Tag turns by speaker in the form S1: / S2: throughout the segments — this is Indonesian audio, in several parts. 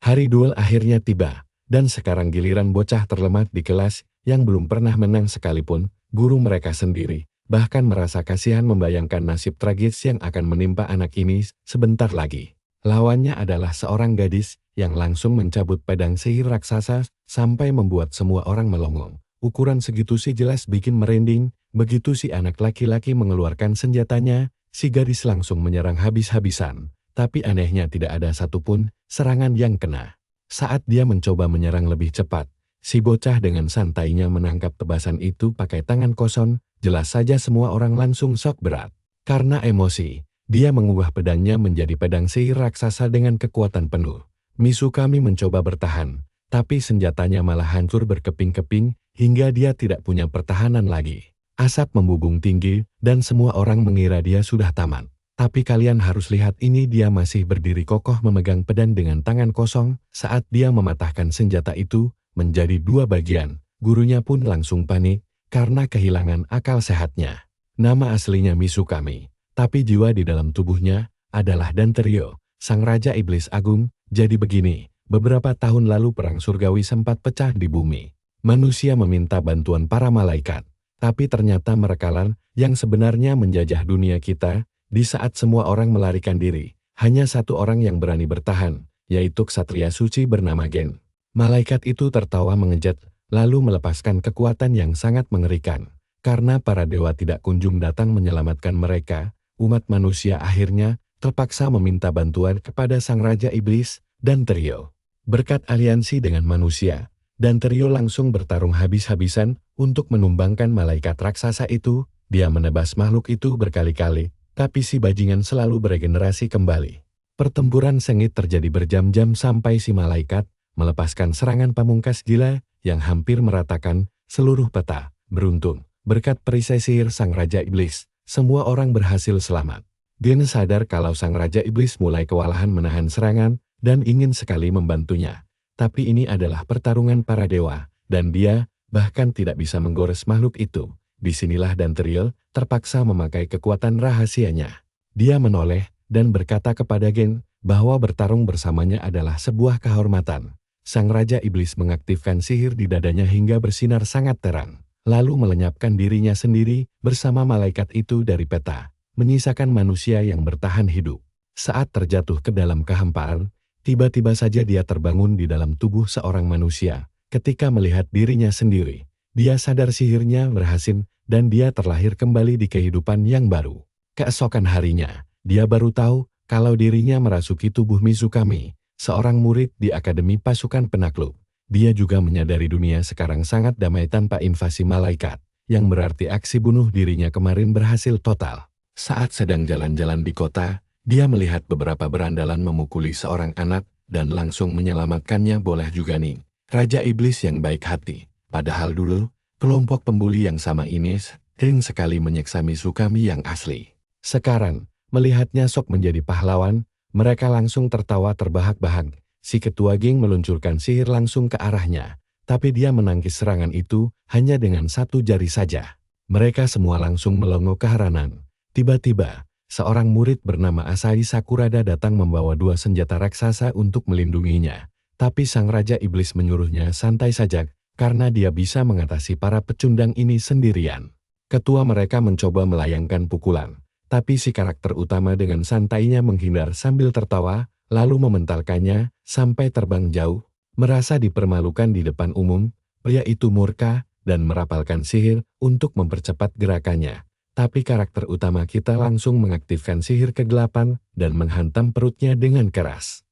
S1: Hari duel akhirnya tiba, dan sekarang giliran bocah terlemah di kelas yang belum pernah menang sekalipun, guru mereka sendiri, bahkan merasa kasihan membayangkan nasib tragis yang akan menimpa anak ini sebentar lagi. Lawannya adalah seorang gadis yang langsung mencabut pedang sihir raksasa sampai membuat semua orang melongo. Ukuran segitu sih jelas bikin merinding. Begitu si anak laki-laki mengeluarkan senjatanya, si gadis langsung menyerang habis-habisan. Tapi anehnya tidak ada satupun serangan yang kena. Saat dia mencoba menyerang lebih cepat, si bocah dengan santainya menangkap tebasan itu pakai tangan kosong. Jelas saja semua orang langsung shock berat. Karena emosi, dia mengubah pedangnya menjadi pedang sihir raksasa dengan kekuatan penuh. Mizukami mencoba bertahan, tapi senjatanya malah hancur berkeping-keping hingga dia tidak punya pertahanan lagi. Asap membubung tinggi dan semua orang mengira dia sudah tamat. Tapi kalian harus lihat ini, dia masih berdiri kokoh memegang pedang dengan tangan kosong. Saat dia mematahkan senjata itu menjadi dua bagian, gurunya pun langsung panik karena kehilangan akal sehatnya. Nama aslinya Mizukami, tapi jiwa di dalam tubuhnya adalah Danterio, sang Raja Iblis Agung. Jadi begini, beberapa tahun lalu perang surgawi sempat pecah di bumi. Manusia meminta bantuan para malaikat, tapi ternyata merekalah yang sebenarnya menjajah dunia kita. Di saat semua orang melarikan diri, hanya satu orang yang berani bertahan, yaitu ksatria suci bernama Gen. Malaikat itu tertawa mengejek, lalu melepaskan kekuatan yang sangat mengerikan. Karena para dewa tidak kunjung datang menyelamatkan mereka, umat manusia akhirnya terpaksa meminta bantuan kepada sang Raja Iblis, Danterio. Berkat aliansi dengan manusia, Danterio langsung bertarung habis-habisan untuk menumbangkan malaikat raksasa itu. Dia menebas makhluk itu berkali-kali, tapi si bajingan selalu beregenerasi kembali. Pertempuran sengit terjadi berjam-jam sampai si malaikat melepaskan serangan pamungkas gila yang hampir meratakan seluruh peta. Beruntung, berkat perisai sihir sang Raja Iblis, semua orang berhasil selamat. Gen sadar kalau sang Raja Iblis mulai kewalahan menahan serangan dan ingin sekali membantunya. Tapi ini adalah pertarungan para dewa, dan dia bahkan tidak bisa menggores makhluk itu. Disinilah Danterio terpaksa memakai kekuatan rahasianya. Dia menoleh dan berkata kepada Gen bahwa bertarung bersamanya adalah sebuah kehormatan. Sang Raja Iblis mengaktifkan sihir di dadanya hingga bersinar sangat terang, lalu melenyapkan dirinya sendiri bersama malaikat itu dari peta, menyisakan manusia yang bertahan hidup. Saat terjatuh ke dalam kehampaan, tiba-tiba saja dia terbangun di dalam tubuh seorang manusia. Ketika melihat dirinya sendiri, dia sadar sihirnya berhasil dan dia terlahir kembali di kehidupan yang baru. Keesokan harinya, dia baru tahu kalau dirinya merasuki tubuh Mizukami, seorang murid di Akademi Pasukan Penakluk. Dia juga menyadari dunia sekarang sangat damai tanpa invasi malaikat, yang berarti aksi bunuh dirinya kemarin berhasil total. Saat sedang jalan-jalan di kota, dia melihat beberapa berandalan memukuli seorang anak dan langsung menyelamatkannya. Boleh juga nih, Raja Iblis yang baik hati. Padahal dulu, kelompok pembuli yang sama ini sering sekali menyiksa Mizukami yang asli. Sekarang, melihatnya sok menjadi pahlawan, mereka langsung tertawa terbahak-bahak. Si ketua geng meluncurkan sihir langsung ke arahnya, tapi dia menangkis serangan itu hanya dengan satu jari saja. Mereka semua langsung melongo keheranan. Tiba-tiba, seorang murid bernama Asahi Sakurada datang membawa dua senjata raksasa untuk melindunginya. Tapi sang Raja Iblis menyuruhnya santai saja, karena dia bisa mengatasi para pecundang ini sendirian. Ketua mereka mencoba melayangkan pukulan, tapi si karakter utama dengan santainya menghindar sambil tertawa, lalu mementalkannya sampai terbang jauh. Merasa dipermalukan di depan umum, pria itu murka dan merapalkan sihir untuk mempercepat gerakannya. Tapi karakter utama kita langsung mengaktifkan sihir kegelapan dan menghantam perutnya dengan keras.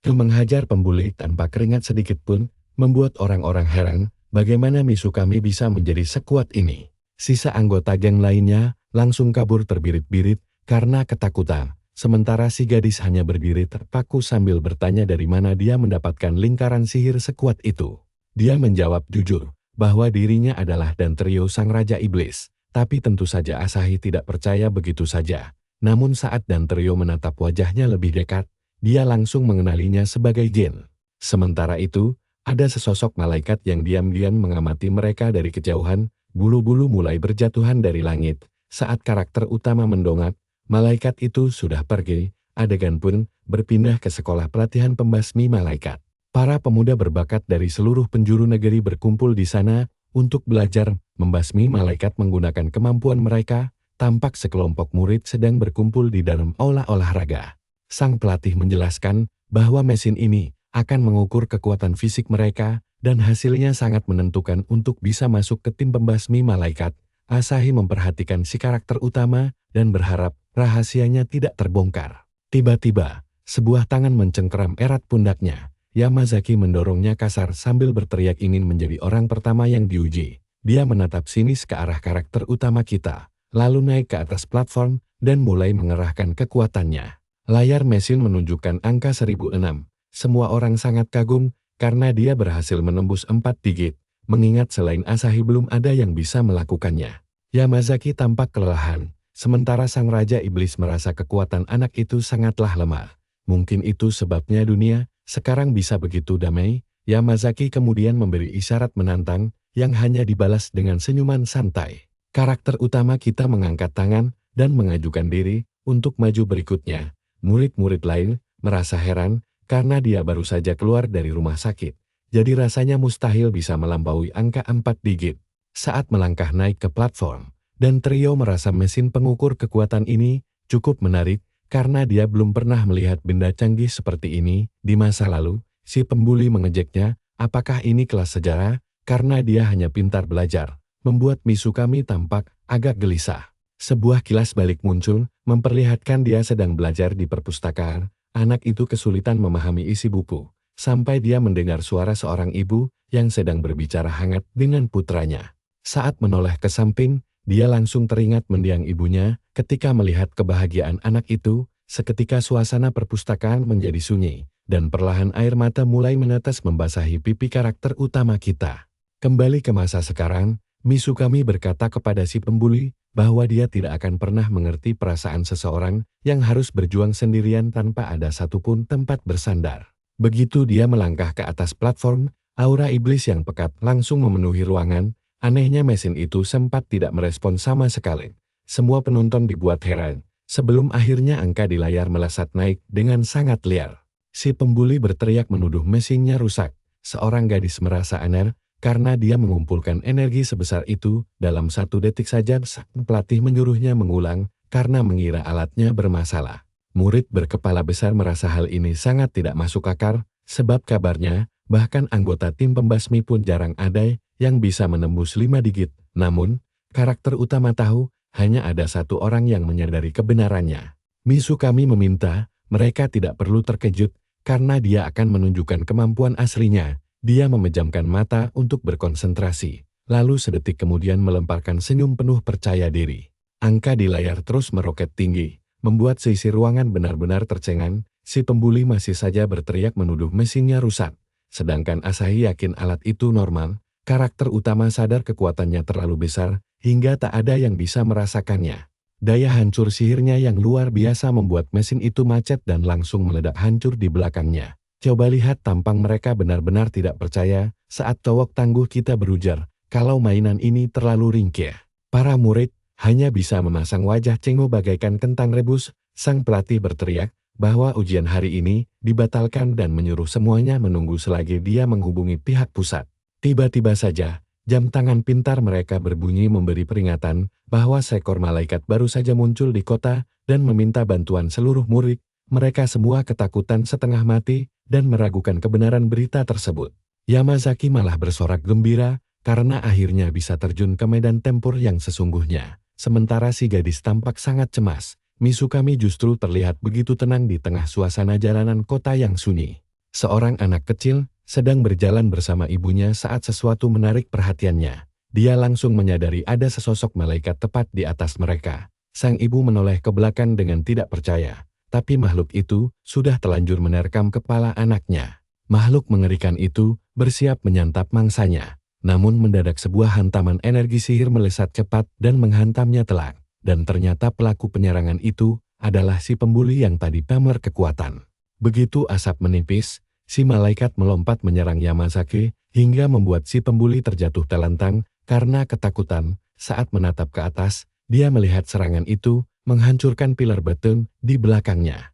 S1: Menghajar pembuli tanpa keringat sedikit pun, membuat orang-orang heran bagaimana Mizukami bisa menjadi sekuat ini. Sisa anggota geng lainnya langsung kabur terbirit-birit karena ketakutan. Sementara si gadis hanya berdiri terpaku sambil bertanya dari mana dia mendapatkan lingkaran sihir sekuat itu. Dia menjawab jujur bahwa dirinya adalah Danterio sang Raja Iblis. Tapi tentu saja Asahi tidak percaya begitu saja. Namun saat Danterio menatap wajahnya lebih dekat, dia langsung mengenalinya sebagai Gen. Sementara itu, ada sesosok malaikat yang diam-diam mengamati mereka dari kejauhan. Bulu-bulu mulai berjatuhan dari langit. Saat karakter utama mendongak, malaikat itu sudah pergi. Adegan pun berpindah ke sekolah pelatihan pembasmi malaikat. Para pemuda berbakat dari seluruh penjuru negeri berkumpul di sana untuk belajar membasmi malaikat menggunakan kemampuan mereka. Tampak sekelompok murid sedang berkumpul di dalam aula olahraga. Sang pelatih menjelaskan bahwa mesin ini akan mengukur kekuatan fisik mereka dan hasilnya sangat menentukan untuk bisa masuk ke tim pembasmi malaikat. Asahi memperhatikan si karakter utama dan berharap rahasianya tidak terbongkar. Tiba-tiba, sebuah tangan mencengkeram erat pundaknya. Yamazaki mendorongnya kasar sambil berteriak ingin menjadi orang pertama yang diuji. Dia menatap sinis ke arah karakter utama kita, lalu naik ke atas platform dan mulai mengerahkan kekuatannya. Layar mesin menunjukkan angka 1006. Semua orang sangat kagum karena dia berhasil menembus 4 digit, mengingat selain Asahi belum ada yang bisa melakukannya. Yamazaki tampak kelelahan, sementara sang Raja Iblis merasa kekuatan anak itu sangatlah lemah. Mungkin itu sebabnya dunia sekarang bisa begitu damai. Yamazaki kemudian memberi isyarat menantang yang hanya dibalas dengan senyuman santai. Karakter utama kita mengangkat tangan dan mengajukan diri untuk maju berikutnya. Murid-murid lain merasa heran karena dia baru saja keluar dari rumah sakit. Jadi rasanya mustahil bisa melampaui angka 4 digit. Saat melangkah naik ke platform, dan trio merasa mesin pengukur kekuatan ini cukup menarik karena dia belum pernah melihat benda canggih seperti ini di masa lalu. Si pembuli mengejeknya, apakah ini kelas sejarah? Karena dia hanya pintar belajar. Membuat Mizukami tampak agak gelisah. Sebuah kilas balik muncul, memperlihatkan dia sedang belajar di perpustakaan. Anak itu kesulitan memahami isi buku, sampai dia mendengar suara seorang ibu yang sedang berbicara hangat dengan putranya. Saat menoleh ke samping, dia langsung teringat mendiang ibunya. Ketika melihat kebahagiaan anak itu, seketika suasana perpustakaan menjadi sunyi, dan perlahan air mata mulai menetes membasahi pipi karakter utama kita. Kembali ke masa sekarang, Mizukami berkata kepada si pembuli bahwa dia tidak akan pernah mengerti perasaan seseorang yang harus berjuang sendirian tanpa ada satupun tempat bersandar. Begitu dia melangkah ke atas platform, aura iblis yang pekat langsung memenuhi ruangan. Anehnya mesin itu sempat tidak merespon sama sekali. Semua penonton dibuat heran, sebelum akhirnya angka di layar melesat naik dengan sangat liar. Si pembuli berteriak menuduh mesinnya rusak. Seorang gadis merasa aneh, karena dia mengumpulkan energi sebesar itu dalam 1 detik saja. Sang pelatih menyuruhnya mengulang karena mengira alatnya bermasalah. Murid berkepala besar merasa hal ini sangat tidak masuk akal, sebab kabarnya bahkan anggota tim pembasmi pun jarang ada yang bisa menembus 5 digit. Namun, karakter utama tahu hanya ada satu orang yang menyadari kebenarannya. Mizukami meminta mereka tidak perlu terkejut karena dia akan menunjukkan kemampuan aslinya. Dia memejamkan mata untuk berkonsentrasi, lalu sedetik kemudian melemparkan senyum penuh percaya diri. Angka di layar terus meroket tinggi, membuat seisi ruangan benar-benar tercengang. Si pembuli masih saja berteriak menuduh mesinnya rusak, sedangkan Asahi yakin alat itu normal. Karakter utama sadar kekuatannya terlalu besar, hingga tak ada yang bisa merasakannya. Daya hancur sihirnya yang luar biasa membuat mesin itu macet dan langsung meledak hancur di belakangnya. Coba lihat tampang mereka benar-benar tidak percaya saat cowok tangguh kita berujar kalau mainan ini terlalu ringkih. Para murid hanya bisa memasang wajah cengeng bagaikan kentang rebus. Sang pelatih berteriak bahwa ujian hari ini dibatalkan dan menyuruh semuanya menunggu selagi dia menghubungi pihak pusat. Tiba-tiba saja, jam tangan pintar mereka berbunyi memberi peringatan bahwa seekor malaikat baru saja muncul di kota dan meminta bantuan seluruh murid. Mereka semua ketakutan setengah mati dan meragukan kebenaran berita tersebut. Yamazaki malah bersorak gembira karena akhirnya bisa terjun ke medan tempur yang sesungguhnya. Sementara si gadis tampak sangat cemas, Mizukami justru terlihat begitu tenang di tengah suasana jalanan kota yang sunyi. Seorang anak kecil sedang berjalan bersama ibunya saat sesuatu menarik perhatiannya. Dia langsung menyadari ada sesosok malaikat tepat di atas mereka. Sang ibu menoleh ke belakang dengan tidak percaya. Tapi makhluk itu sudah telanjur menerkam kepala anaknya. Makhluk mengerikan itu bersiap menyantap mangsanya. Namun mendadak sebuah hantaman energi sihir melesat cepat dan menghantamnya telak. Dan ternyata pelaku penyerangan itu adalah si pembuli yang tadi pamer kekuatan. Begitu asap menipis, si malaikat melompat menyerang Yamazaki hingga membuat si pembuli terjatuh telentang karena ketakutan. Saat menatap ke atas, dia melihat serangan itu menghancurkan pilar beton di belakangnya.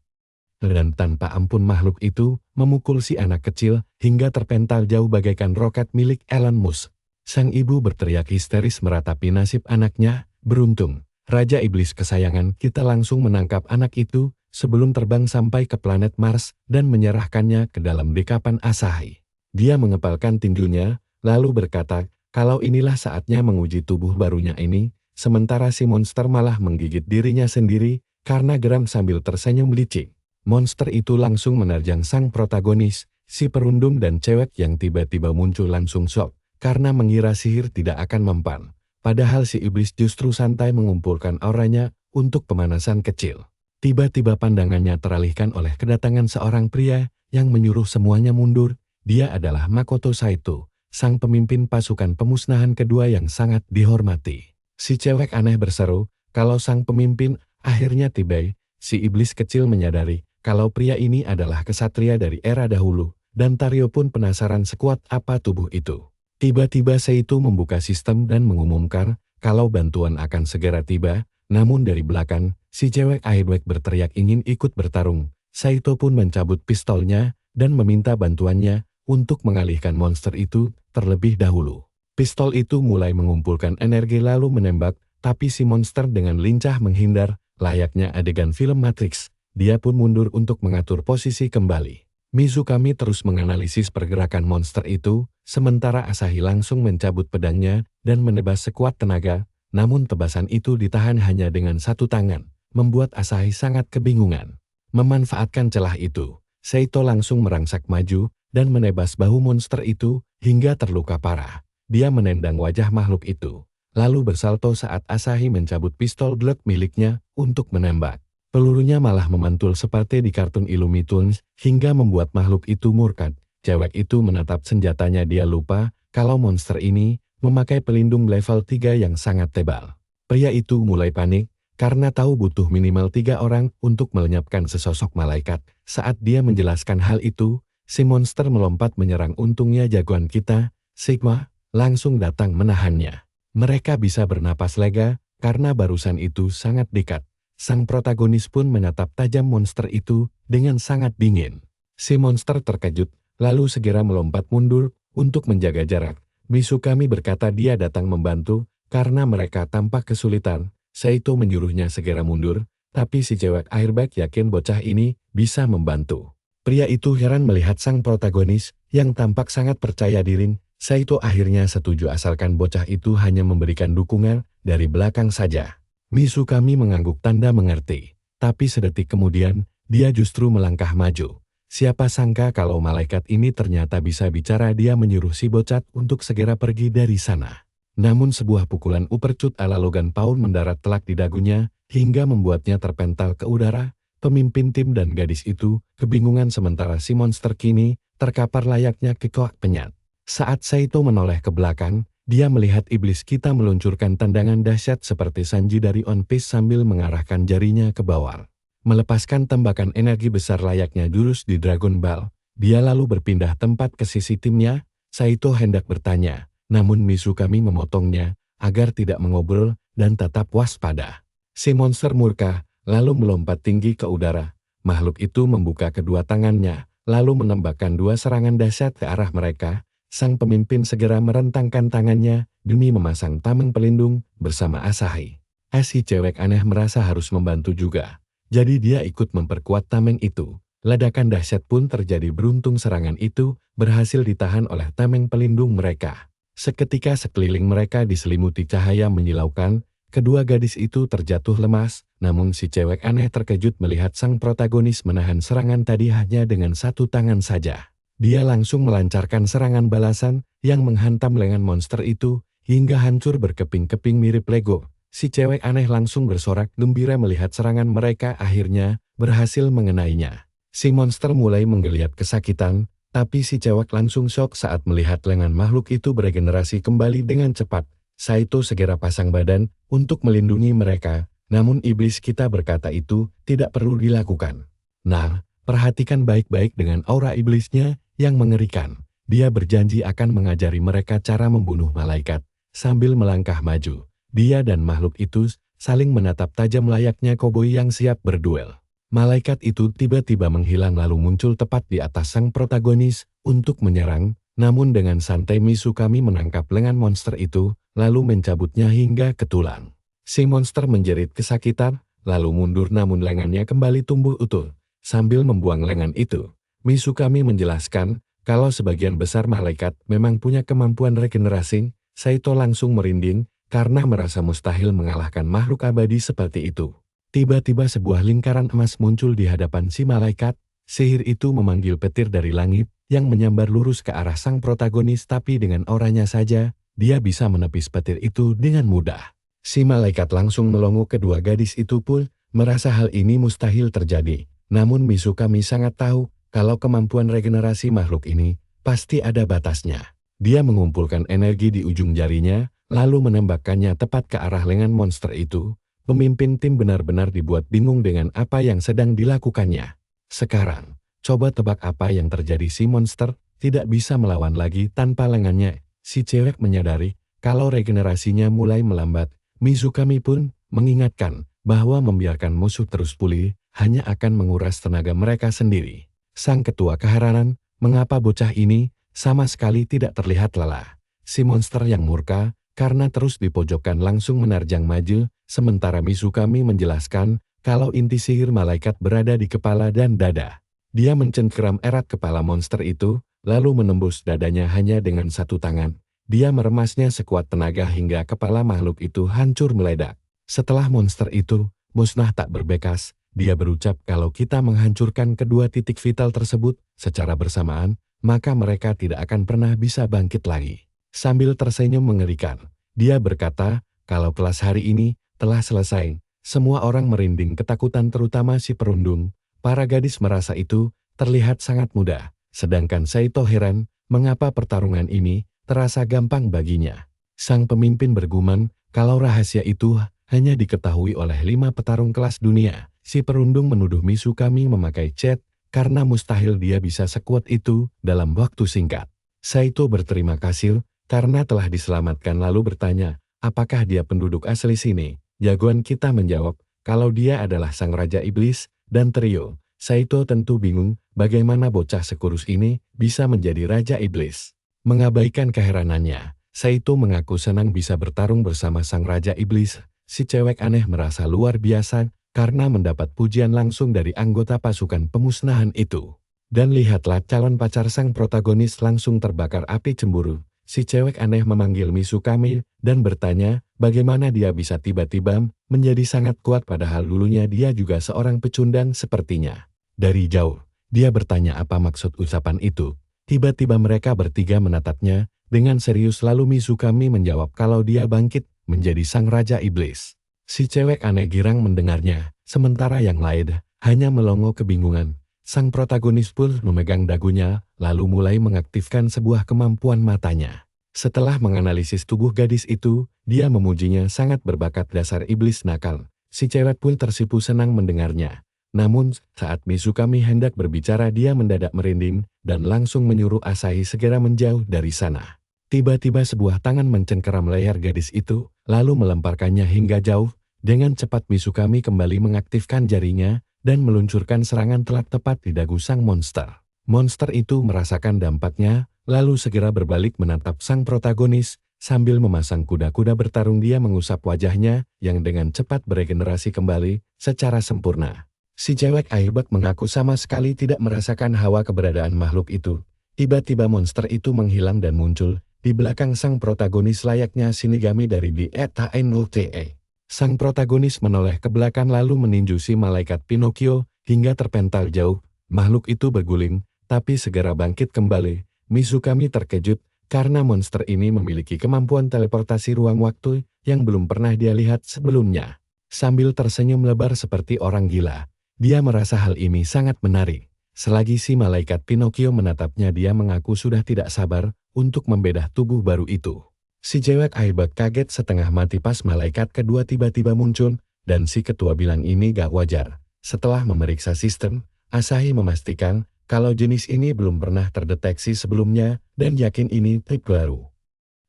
S1: Dan tanpa ampun makhluk itu memukul si anak kecil hingga terpental jauh bagaikan roket milik Elon Musk. Sang ibu berteriak histeris meratapi nasib anaknya. Beruntung, Raja Iblis kesayangan kita langsung menangkap anak itu sebelum terbang sampai ke planet Mars dan menyerahkannya ke dalam dekapan Asahi. Dia mengepalkan tinjunya, lalu berkata, kalau inilah saatnya menguji tubuh barunya ini, sementara si monster malah menggigit dirinya sendiri karena geram sambil tersenyum licik. Monster itu langsung menerjang sang protagonis, si perundung dan cewek yang tiba-tiba muncul langsung shock, karena mengira sihir tidak akan mempan. Padahal si iblis justru santai mengumpulkan auranya untuk pemanasan kecil. Tiba-tiba pandangannya teralihkan oleh kedatangan seorang pria yang menyuruh semuanya mundur. Dia adalah Makoto Saito, sang pemimpin pasukan pemusnahan kedua yang sangat dihormati. Si cewek aneh berseru, kalau sang pemimpin akhirnya tiba. Si iblis kecil menyadari kalau pria ini adalah kesatria dari era dahulu, dan Tario pun penasaran sekuat apa tubuh itu. Tiba-tiba Saito membuka sistem dan mengumumkan kalau bantuan akan segera tiba, namun dari belakang, si cewek Airbag berteriak ingin ikut bertarung. Saito pun mencabut pistolnya dan meminta bantuannya untuk mengalihkan monster itu terlebih dahulu. Pistol itu mulai mengumpulkan energi lalu menembak, tapi si monster dengan lincah menghindar, layaknya adegan film Matrix. Dia pun mundur untuk mengatur posisi kembali. Mizukami terus menganalisis pergerakan monster itu, sementara Asahi langsung mencabut pedangnya dan menebas sekuat tenaga, namun tebasan itu ditahan hanya dengan satu tangan, membuat Asahi sangat kebingungan. Memanfaatkan celah itu, Saito langsung merangsak maju dan menebas bahu monster itu hingga terluka parah. Dia menendang wajah makhluk itu, lalu bersalto saat Asahi mencabut pistol Glock miliknya untuk menembak. Pelurunya malah memantul seperti di kartun Illumi Toons, hingga membuat makhluk itu murka. Cewek itu menatap senjatanya, dia lupa kalau monster ini memakai pelindung level 3 yang sangat tebal. Pria itu mulai panik, karena tahu butuh minimal 3 orang untuk melenyapkan sesosok malaikat. Saat dia menjelaskan hal itu, si monster melompat menyerang. Untungnya jagoan kita, Sigma, langsung datang menahannya. Mereka bisa bernapas lega, karena barusan itu sangat dekat. Sang protagonis pun menatap tajam monster itu dengan sangat dingin. Si monster terkejut, lalu segera melompat mundur untuk menjaga jarak. Mizukami berkata dia datang membantu, karena mereka tampak kesulitan. Saito menyuruhnya segera mundur, tapi si cewek Airbag yakin bocah ini bisa membantu. Pria itu heran melihat sang protagonis, yang tampak sangat percaya diri. Saito akhirnya setuju asalkan bocah itu hanya memberikan dukungan dari belakang saja. Mizukami mengangguk tanda mengerti, tapi sedetik kemudian, dia justru melangkah maju. Siapa sangka kalau malaikat ini ternyata bisa bicara. Dia menyuruh si bocah untuk segera pergi dari sana. Namun sebuah pukulan uppercut ala Logan Paul mendarat telak di dagunya, hingga membuatnya terpental ke udara. Pemimpin tim dan gadis itu kebingungan sementara si monster kini terkapar layaknya kecoak penyat. Saat Saito menoleh ke belakang, dia melihat iblis kita meluncurkan tendangan dahsyat seperti Sanji dari One Piece sambil mengarahkan jarinya ke bawah. Melepaskan tembakan energi besar layaknya jurus di Dragon Ball, dia lalu berpindah tempat ke sisi timnya. Saito hendak bertanya, namun Mizukami memotongnya agar tidak mengobrol dan tetap waspada. Si monster murka, lalu melompat tinggi ke udara. Makhluk itu membuka kedua tangannya, lalu menembakkan 2 serangan dahsyat ke arah mereka. Sang pemimpin segera merentangkan tangannya demi memasang tameng pelindung bersama Asahi. Si cewek aneh merasa harus membantu juga. Jadi dia ikut memperkuat tameng itu. Ledakan dahsyat pun terjadi. Beruntung serangan itu berhasil ditahan oleh tameng pelindung mereka. Seketika sekeliling mereka diselimuti cahaya menyilaukan. Kedua gadis itu terjatuh lemas, namun si cewek aneh terkejut melihat sang protagonis menahan serangan tadi hanya dengan 1 tangan saja. Dia langsung melancarkan serangan balasan yang menghantam lengan monster itu hingga hancur berkeping-keping mirip Lego. Si cewek aneh langsung bersorak gembira melihat serangan mereka akhirnya berhasil mengenainya. Si monster mulai menggeliat kesakitan, tapi si cewek langsung shock saat melihat lengan makhluk itu beregenerasi kembali dengan cepat. Saito segera pasang badan untuk melindungi mereka, namun iblis kita berkata itu tidak perlu dilakukan. Nah, perhatikan baik-baik dengan aura iblisnya yang mengerikan. Dia berjanji akan mengajari mereka cara membunuh malaikat. Sambil melangkah maju, dia dan makhluk itu saling menatap tajam layaknya koboi yang siap berduel. Malaikat itu tiba-tiba menghilang lalu muncul tepat di atas sang protagonis untuk menyerang, namun dengan santai Mizukami menangkap lengan monster itu, lalu mencabutnya hingga ke tulang. Si monster menjerit kesakitan, lalu mundur namun lengannya kembali tumbuh utuh. Sambil membuang lengan itu, Mizukami menjelaskan, kalau sebagian besar malaikat memang punya kemampuan regenerasi. Saito langsung merinding, karena merasa mustahil mengalahkan makhluk abadi seperti itu. Tiba-tiba sebuah lingkaran emas muncul di hadapan si malaikat, sihir itu memanggil petir dari langit, yang menyambar lurus ke arah sang protagonis tapi dengan auranya saja, dia bisa menepis petir itu dengan mudah. Si malaikat langsung melongo kedua gadis itu pun, merasa hal ini mustahil terjadi. Namun Mizukami sangat tahu, kalau kemampuan regenerasi makhluk ini, pasti ada batasnya. Dia mengumpulkan energi di ujung jarinya, lalu menembakkannya tepat ke arah lengan monster itu. Pemimpin tim benar-benar dibuat bingung dengan apa yang sedang dilakukannya. Sekarang, coba tebak apa yang terjadi. Si monster tidak bisa melawan lagi tanpa lengannya. Si cewek menyadari, kalau regenerasinya mulai melambat. Mizukami pun mengingatkan, bahwa membiarkan musuh terus pulih, hanya akan menguras tenaga mereka sendiri. Sang ketua keheranan, mengapa bocah ini sama sekali tidak terlihat lelah. Si monster yang murka, karena terus dipojokkan langsung menerjang maju, sementara Mizukami menjelaskan, kalau inti sihir malaikat berada di kepala dan dada. Dia mencengkeram erat kepala monster itu, lalu menembus dadanya hanya dengan satu tangan. Dia meremasnya sekuat tenaga hingga kepala makhluk itu hancur meledak. Setelah monster itu musnah tak berbekas, dia berucap kalau kita menghancurkan kedua titik vital tersebut secara bersamaan, maka mereka tidak akan pernah bisa bangkit lagi. Sambil tersenyum mengerikan, dia berkata, kalau kelas hari ini telah selesai. Semua orang merinding ketakutan terutama si perundung. Para gadis merasa itu terlihat sangat mudah, sedangkan Saito heran, mengapa pertarungan ini terasa gampang baginya. Sang pemimpin bergumam, kalau rahasia itu hanya diketahui oleh 5 petarung kelas dunia. Si perundung menuduh Mizukami memakai cat, karena mustahil dia bisa sekuat itu dalam waktu singkat. Saito berterima kasih karena telah diselamatkan lalu bertanya, apakah dia penduduk asli sini? Jagoan kita menjawab, kalau dia adalah sang Raja Iblis dan trio. Saito tentu bingung bagaimana bocah sekurus ini bisa menjadi Raja Iblis. Mengabaikan keheranannya, Saito mengaku senang bisa bertarung bersama sang Raja Iblis. Si cewek aneh merasa luar biasa karena mendapat pujian langsung dari anggota pasukan pemusnahan itu. Dan lihatlah calon pacar sang protagonis langsung terbakar api cemburu. Si cewek aneh memanggil Mizukami dan bertanya bagaimana dia bisa tiba-tiba menjadi sangat kuat padahal dulunya dia juga seorang pecundang sepertinya. Dari jauh, dia bertanya apa maksud ucapan itu. Tiba-tiba mereka bertiga menatapnya dengan serius lalu Mizukami menjawab kalau dia bangkit menjadi sang Raja Iblis. Si cewek aneh girang mendengarnya, sementara yang lain hanya melongo kebingungan. Sang protagonis pun memegang dagunya, lalu mulai mengaktifkan sebuah kemampuan matanya. Setelah menganalisis tubuh gadis itu, dia memujinya sangat berbakat dasar iblis nakal. Si cewek pun tersipu senang mendengarnya. Namun, saat Mizukami hendak berbicara dia mendadak merinding, dan langsung menyuruh Asahi segera menjauh dari sana. Tiba-tiba sebuah tangan mencengkeram leher gadis itu, lalu melemparkannya hingga jauh. Dengan cepat Mizukami kembali mengaktifkan jarinya, dan meluncurkan serangan telak tepat di dagu sang monster. Monster itu merasakan dampaknya, lalu segera berbalik menatap sang protagonis, sambil memasang kuda-kuda bertarung dia mengusap wajahnya, yang dengan cepat beregenerasi kembali, secara sempurna. Si cewek airbag mengaku sama sekali tidak merasakan hawa keberadaan makhluk itu. Tiba-tiba monster itu menghilang dan muncul, di belakang sang protagonis layaknya Shinigami dari di Eta NOTE. Sang protagonis menoleh ke belakang lalu meninju si malaikat Pinocchio hingga terpental jauh. Makhluk itu berguling, tapi segera bangkit kembali. Mizukami terkejut karena monster ini memiliki kemampuan teleportasi ruang waktu yang belum pernah dia lihat sebelumnya. Sambil tersenyum lebar seperti orang gila, dia merasa hal ini sangat menarik. Selagi si malaikat Pinocchio menatapnya dia mengaku sudah tidak sabar untuk membedah tubuh baru itu. Si cewek airbag kaget setengah mati pas malaikat kedua tiba-tiba muncul, dan si ketua bilang ini gak wajar. Setelah memeriksa sistem, Asahi memastikan kalau jenis ini belum pernah terdeteksi sebelumnya dan yakin ini trik baru.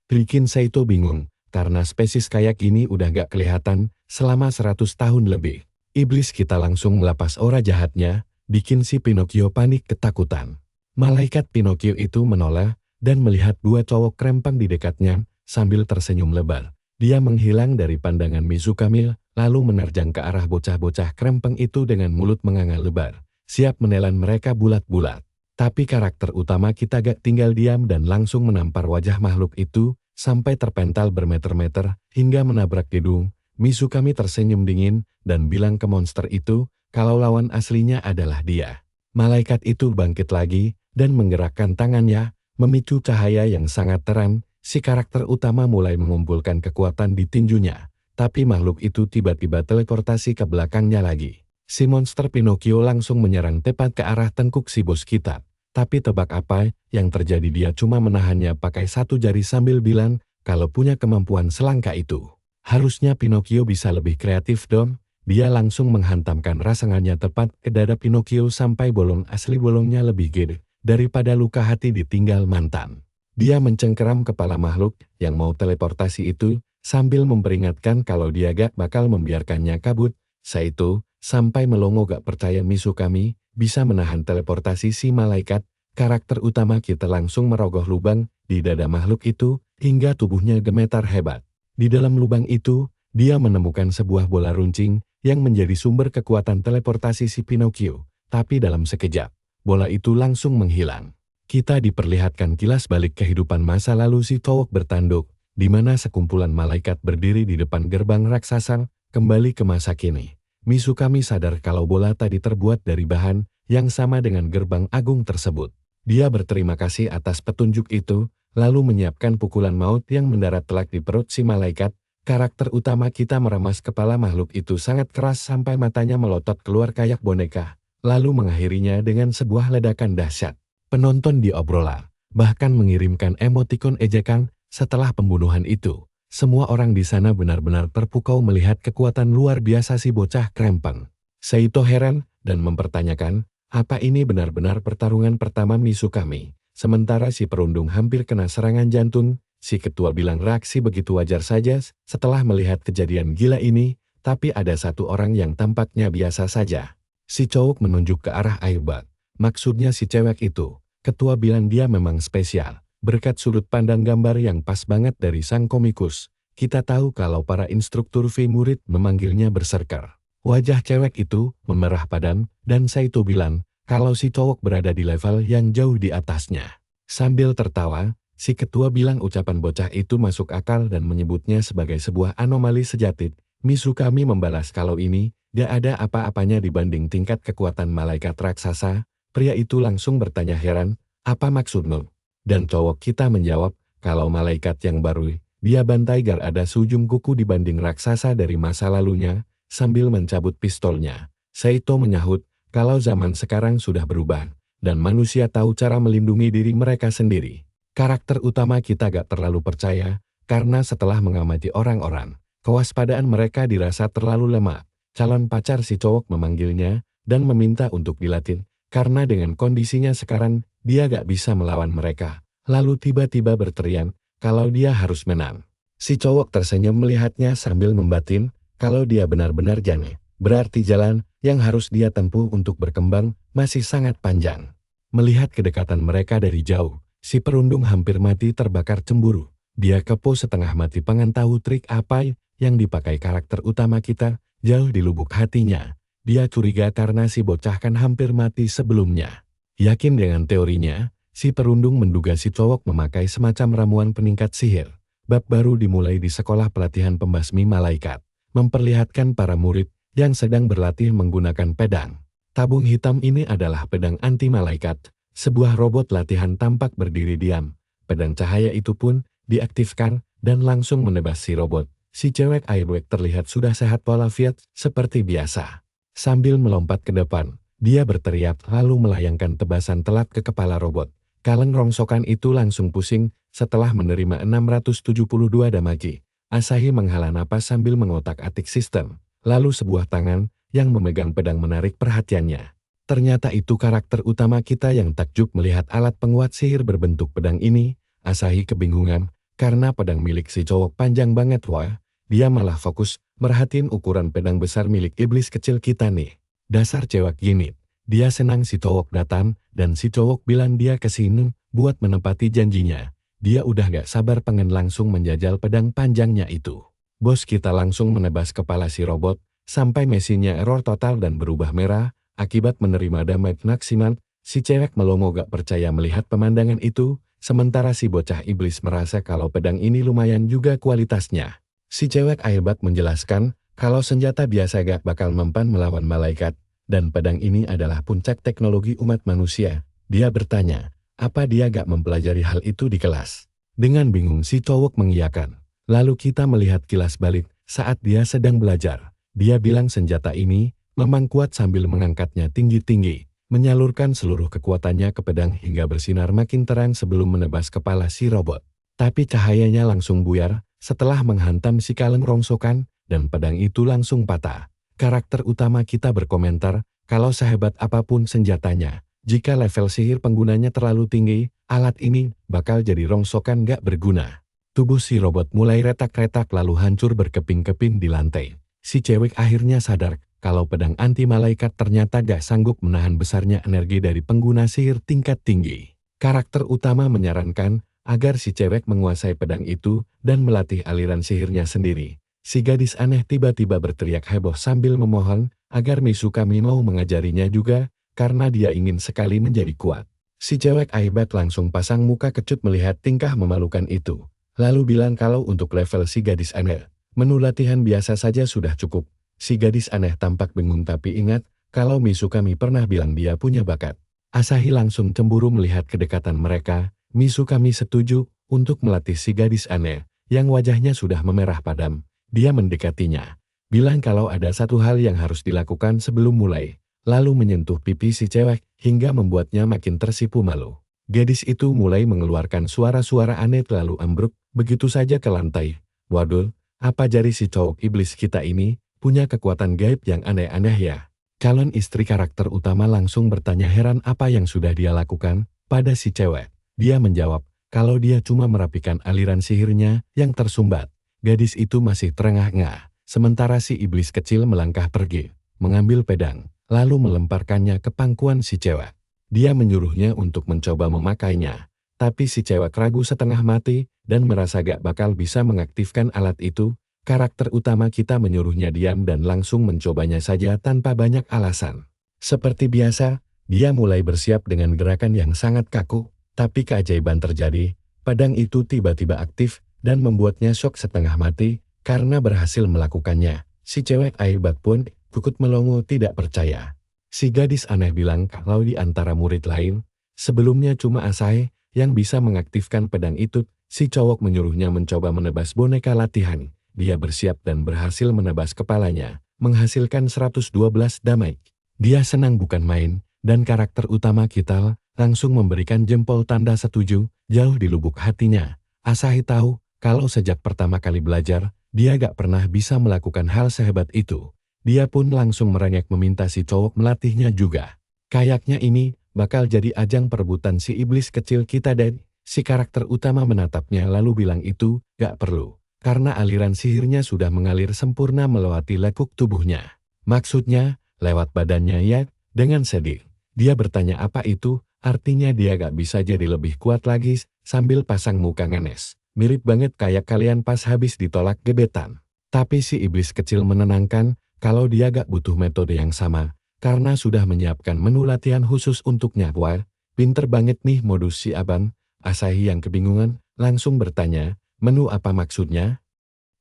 S1: Bikin Saito bingung, karena spesies kayak ini udah gak kelihatan selama 100 tahun lebih. Iblis kita langsung melepas aura jahatnya, bikin si Pinocchio panik ketakutan. Malaikat Pinocchio itu menoleh dan melihat dua cowok krempeng di dekatnya sambil tersenyum lebar. Dia menghilang dari pandangan Mizukami, lalu menerjang ke arah bocah-bocah krempeng itu dengan mulut menganga lebar, siap menelan mereka bulat-bulat. Tapi karakter utama kita gak tinggal diam dan langsung menampar wajah makhluk itu, sampai terpental bermeter-meter hingga menabrak gedung. Mizukami tersenyum dingin dan bilang ke monster itu, kalau lawan aslinya adalah dia. Malaikat itu bangkit lagi dan menggerakkan tangannya, memicu cahaya yang sangat terang. Si karakter utama mulai mengumpulkan kekuatan di tinjunya, tapi makhluk itu tiba-tiba teleportasi ke belakangnya lagi. Si monster Pinocchio langsung menyerang tepat ke arah tengkuk si bos kita. Tapi tebak apa yang terjadi, dia cuma menahannya pakai satu jari sambil bilang, kalau punya kemampuan selangkah itu, harusnya Pinocchio bisa lebih kreatif dong. Dia langsung menghantamkan rasengannya tepat ke dada Pinocchio sampai bolong asli bolongnya lebih gede daripada luka hati ditinggal mantan. Dia mencengkeram kepala makhluk yang mau teleportasi itu sambil memperingatkan kalau dia gak bakal membiarkannya kabur. Saito sampai melongo gak percaya Mizukami bisa menahan teleportasi si malaikat. Karakter utama kita langsung merogoh lubang di dada makhluk itu hingga tubuhnya gemetar hebat. Di dalam lubang itu, dia menemukan sebuah bola runcing yang menjadi sumber kekuatan teleportasi si Pinocchio. Tapi dalam sekejap, bola itu langsung menghilang. Kita diperlihatkan kilas balik kehidupan masa lalu si cowok bertanduk, di mana sekumpulan malaikat berdiri di depan gerbang raksasa, kembali ke masa kini. Mizukami sadar kalau bola tadi terbuat dari bahan yang sama dengan gerbang agung tersebut. Dia berterima kasih atas petunjuk itu, lalu menyiapkan pukulan maut yang mendarat telak di perut si malaikat. Karakter utama kita meramas kepala makhluk itu sangat keras sampai matanya melotot keluar kayak boneka, lalu mengakhirinya dengan sebuah ledakan dahsyat. Penonton di obrolan bahkan mengirimkan emotikon ejekan setelah pembunuhan itu. Semua orang di sana benar-benar terpukau melihat kekuatan luar biasa si bocah krempeng. Saito heran dan mempertanyakan, apa ini benar-benar pertarungan pertama Mizukami? Sementara si perundung hampir kena serangan jantung, si ketua bilang reaksi begitu wajar saja setelah melihat kejadian gila ini, tapi ada satu orang yang tampaknya biasa saja. Si cowok menunjuk ke arah Airbag. Maksudnya si cewek itu. Ketua bilang dia memang spesial. Berkat sudut pandang gambar yang pas banget dari sang komikus, kita tahu kalau para instruktur V murid memanggilnya berserker. Wajah cewek itu memerah padam dan Saito bilang kalau si cowok berada di level yang jauh di atasnya. Sambil tertawa, si ketua bilang ucapan bocah itu masuk akal dan menyebutnya sebagai sebuah anomali sejati. Mizukami membalas kalau ini gak ada apa-apanya dibanding tingkat kekuatan malaikat raksasa. Pria itu langsung bertanya heran, apa maksudmu? Dan cowok kita menjawab, kalau malaikat yang baru, dia bantai gar ada seujung kuku dibanding raksasa dari masa lalunya, sambil mencabut pistolnya. Saito menyahut, kalau zaman sekarang sudah berubah, dan manusia tahu cara melindungi diri mereka sendiri. Karakter utama kita gak terlalu percaya, karena setelah mengamati orang-orang, kewaspadaan mereka dirasa terlalu lemah. Calon pacar si cowok memanggilnya, dan meminta untuk dilatih. Karena dengan kondisinya sekarang, dia gak bisa melawan mereka. Lalu tiba-tiba berteriak, kalau dia harus menang. Si cowok tersenyum melihatnya sambil membatin, kalau dia benar-benar jane. Berarti jalan yang harus dia tempuh untuk berkembang masih sangat panjang. Melihat kedekatan mereka dari jauh, si perundung hampir mati terbakar cemburu. Dia kepo setengah mati pengen tahu trik apa yang dipakai karakter utama kita, jauh di lubuk hatinya. Dia curiga karena si bocah kan hampir mati sebelumnya. Yakin dengan teorinya, si perundung menduga si cowok memakai semacam ramuan peningkat sihir. Bab baru dimulai di sekolah pelatihan pembasmi malaikat, memperlihatkan para murid yang sedang berlatih menggunakan pedang. Tabung hitam ini adalah pedang anti malaikat. Sebuah robot latihan tampak berdiri diam. Pedang cahaya itu pun diaktifkan dan langsung menebas si robot. Si cewek Airbag terlihat sudah sehat walafiat seperti biasa. Sambil melompat ke depan, dia berteriak lalu melayangkan tebasan telak ke kepala robot. Kaleng rongsokan itu langsung pusing setelah menerima 672 damage. Asahi menghela napas sambil mengotak-atik sistem. Lalu sebuah tangan yang memegang pedang menarik perhatiannya. Ternyata itu karakter utama kita yang takjub melihat alat penguat sihir berbentuk pedang ini. Asahi kebingungan karena pedang milik si cowok panjang banget wah. Dia malah fokus merhatiin ukuran pedang besar milik iblis kecil kita nih. Dasar cewek gini. Dia senang si cowok datang, dan si cowok bilang dia kesini buat menepati janjinya. Dia udah gak sabar pengen langsung menjajal pedang panjangnya itu. Bos kita langsung menebas kepala si robot, sampai mesinnya error total dan berubah merah, akibat menerima damage maksimal. Si cewek melongo gak percaya melihat pemandangan itu, sementara si bocah iblis merasa kalau pedang ini lumayan juga kualitasnya. Si cewek hebat menjelaskan, kalau senjata biasa gak bakal mempan melawan malaikat, dan pedang ini adalah puncak teknologi umat manusia. Dia bertanya, apa dia gak mempelajari hal itu di kelas? Dengan bingung si cowok mengiyakan. Lalu kita melihat kilas balik saat dia sedang belajar. Dia bilang senjata ini memang kuat sambil mengangkatnya tinggi-tinggi, menyalurkan seluruh kekuatannya ke pedang hingga bersinar makin terang sebelum menebas kepala si robot. Tapi cahayanya langsung buyar setelah menghantam si kaleng rongsokan, dan pedang itu langsung patah. Karakter utama kita berkomentar, kalau sehebat apapun senjatanya, jika level sihir penggunanya terlalu tinggi, alat ini bakal jadi rongsokan gak berguna. Tubuh si robot mulai retak-retak lalu hancur berkeping-keping di lantai. Si cewek akhirnya sadar, kalau pedang anti malaikat ternyata gak sanggup menahan besarnya energi dari pengguna sihir tingkat tinggi. Karakter utama menyarankan, agar si cewek menguasai pedang itu dan melatih aliran sihirnya sendiri. Si gadis aneh tiba-tiba berteriak heboh sambil memohon agar Mizukami mau mengajarinya juga, karena dia ingin sekali menjadi kuat. Si cewek hebat langsung pasang muka kecut melihat tingkah memalukan itu. Lalu bilang kalau untuk level si gadis aneh, menu latihan biasa saja sudah cukup. Si gadis aneh tampak bingung tapi ingat, kalau Mizukami pernah bilang dia punya bakat. Asahi langsung cemburu melihat kedekatan mereka. Mizukami setuju untuk melatih si gadis aneh, yang wajahnya sudah memerah padam. Dia mendekatinya, bilang kalau ada satu hal yang harus dilakukan sebelum mulai, lalu menyentuh pipi si cewek hingga membuatnya makin tersipu malu. Gadis itu mulai mengeluarkan suara-suara aneh lalu ambruk begitu saja ke lantai. Waduh, apa jari si cowok iblis kita ini punya kekuatan gaib yang aneh-aneh ya? Calon istri karakter utama langsung bertanya heran apa yang sudah dia lakukan pada si cewek. Dia menjawab, kalau dia cuma merapikan aliran sihirnya yang tersumbat. Gadis itu masih terengah-engah, sementara si iblis kecil melangkah pergi, mengambil pedang, lalu melemparkannya ke pangkuan si cewek. Dia menyuruhnya untuk mencoba memakainya, tapi si cewek ragu setengah mati dan merasa gak bakal bisa mengaktifkan alat itu. Karakter utama kita menyuruhnya diam dan langsung mencobanya saja tanpa banyak alasan. Seperti biasa, dia mulai bersiap dengan gerakan yang sangat kaku. Tapi keajaiban terjadi, pedang itu tiba-tiba aktif dan membuatnya syok setengah mati karena berhasil melakukannya. Si cewek hebat pun ikut melongo tidak percaya. Si gadis aneh bilang kalau di antara murid lain, sebelumnya cuma Asahi yang bisa mengaktifkan pedang itu. Si cowok menyuruhnya mencoba menebas boneka latihan. Dia bersiap dan berhasil menebas kepalanya, menghasilkan 112 damage. Dia senang bukan main, dan karakter utama kita langsung memberikan jempol tanda setuju, jauh di lubuk hatinya. Asahi tahu, kalau sejak pertama kali belajar, dia gak pernah bisa melakukan hal sehebat itu. Dia pun langsung merengek meminta si cowok melatihnya juga. Kayaknya ini bakal jadi ajang perebutan si iblis kecil kita dan si karakter utama menatapnya lalu bilang itu gak perlu. Karena aliran sihirnya sudah mengalir sempurna melewati lekuk tubuhnya. Maksudnya, lewat badannya ya, dengan sedih. Dia bertanya apa itu, artinya dia gak bisa jadi lebih kuat lagi, sambil pasang muka ngenes. Mirip banget kayak kalian pas habis ditolak gebetan. Tapi si iblis kecil menenangkan, kalau dia gak butuh metode yang sama, karena sudah menyiapkan menu latihan khusus untuknya. Wah, pinter banget nih modus si Aban. Asahi yang kebingungan, langsung bertanya, menu apa maksudnya?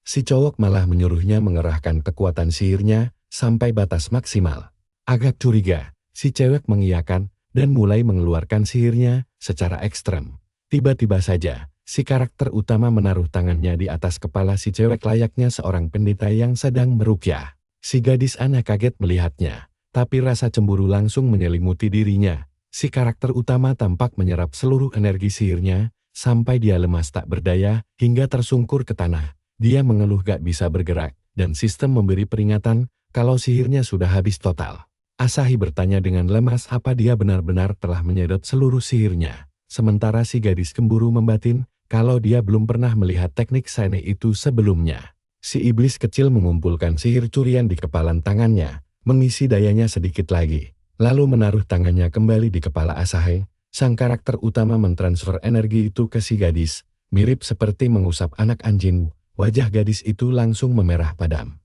S1: Si cowok malah menyuruhnya mengerahkan kekuatan sihirnya, sampai batas maksimal. Agak curiga, si cewek mengiyakan, dan mulai mengeluarkan sihirnya secara ekstrem. Tiba-tiba saja, si karakter utama menaruh tangannya di atas kepala si cewek layaknya seorang pendeta yang sedang meruqyah. Si gadis aneh kaget melihatnya, tapi rasa cemburu langsung menyelimuti dirinya. Si karakter utama tampak menyerap seluruh energi sihirnya, sampai dia lemas tak berdaya hingga tersungkur ke tanah. Dia mengeluh gak bisa bergerak, dan sistem memberi peringatan kalau sihirnya sudah habis total. Asahi bertanya dengan lemas apa dia benar-benar telah menyedot seluruh sihirnya. Sementara si gadis kemburu membatin kalau dia belum pernah melihat teknik sene itu sebelumnya. Si iblis kecil mengumpulkan sihir curian di kepalan tangannya, mengisi dayanya sedikit lagi, lalu menaruh tangannya kembali di kepala Asahi. Sang karakter utama mentransfer energi itu ke si gadis, mirip seperti mengusap anak anjing. Wajah gadis itu langsung memerah padam.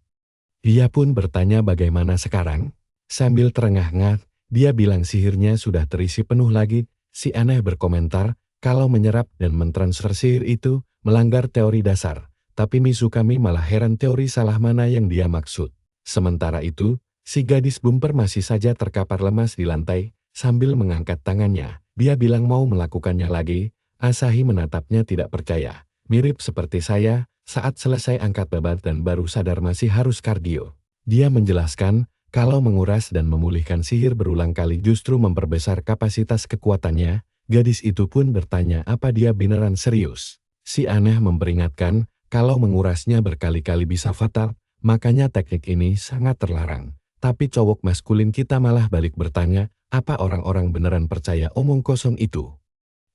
S1: Dia pun bertanya bagaimana sekarang. Sambil terengah-engah, dia bilang sihirnya sudah terisi penuh lagi. Si aneh berkomentar, kalau menyerap dan mentransfer sihir itu melanggar teori dasar. Tapi Mizukami malah heran teori salah mana yang dia maksud. Sementara itu, si gadis bumper masih saja terkapar lemas di lantai, sambil mengangkat tangannya. Dia bilang mau melakukannya lagi. Asahi menatapnya tidak percaya. Mirip seperti saya, saat selesai angkat beban dan baru sadar masih harus kardio. Dia menjelaskan, kalau menguras dan memulihkan sihir berulang kali justru memperbesar kapasitas kekuatannya. Gadis itu pun bertanya apa dia beneran serius. Si aneh memperingatkan, kalau mengurasnya berkali-kali bisa fatal, makanya teknik ini sangat terlarang. Tapi cowok maskulin kita malah balik bertanya, apa orang-orang beneran percaya omong kosong itu?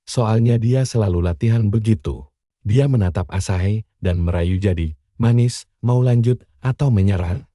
S1: Soalnya dia selalu latihan begitu. Dia menatap Asahi dan merayu jadi, manis, mau lanjut atau menyerah?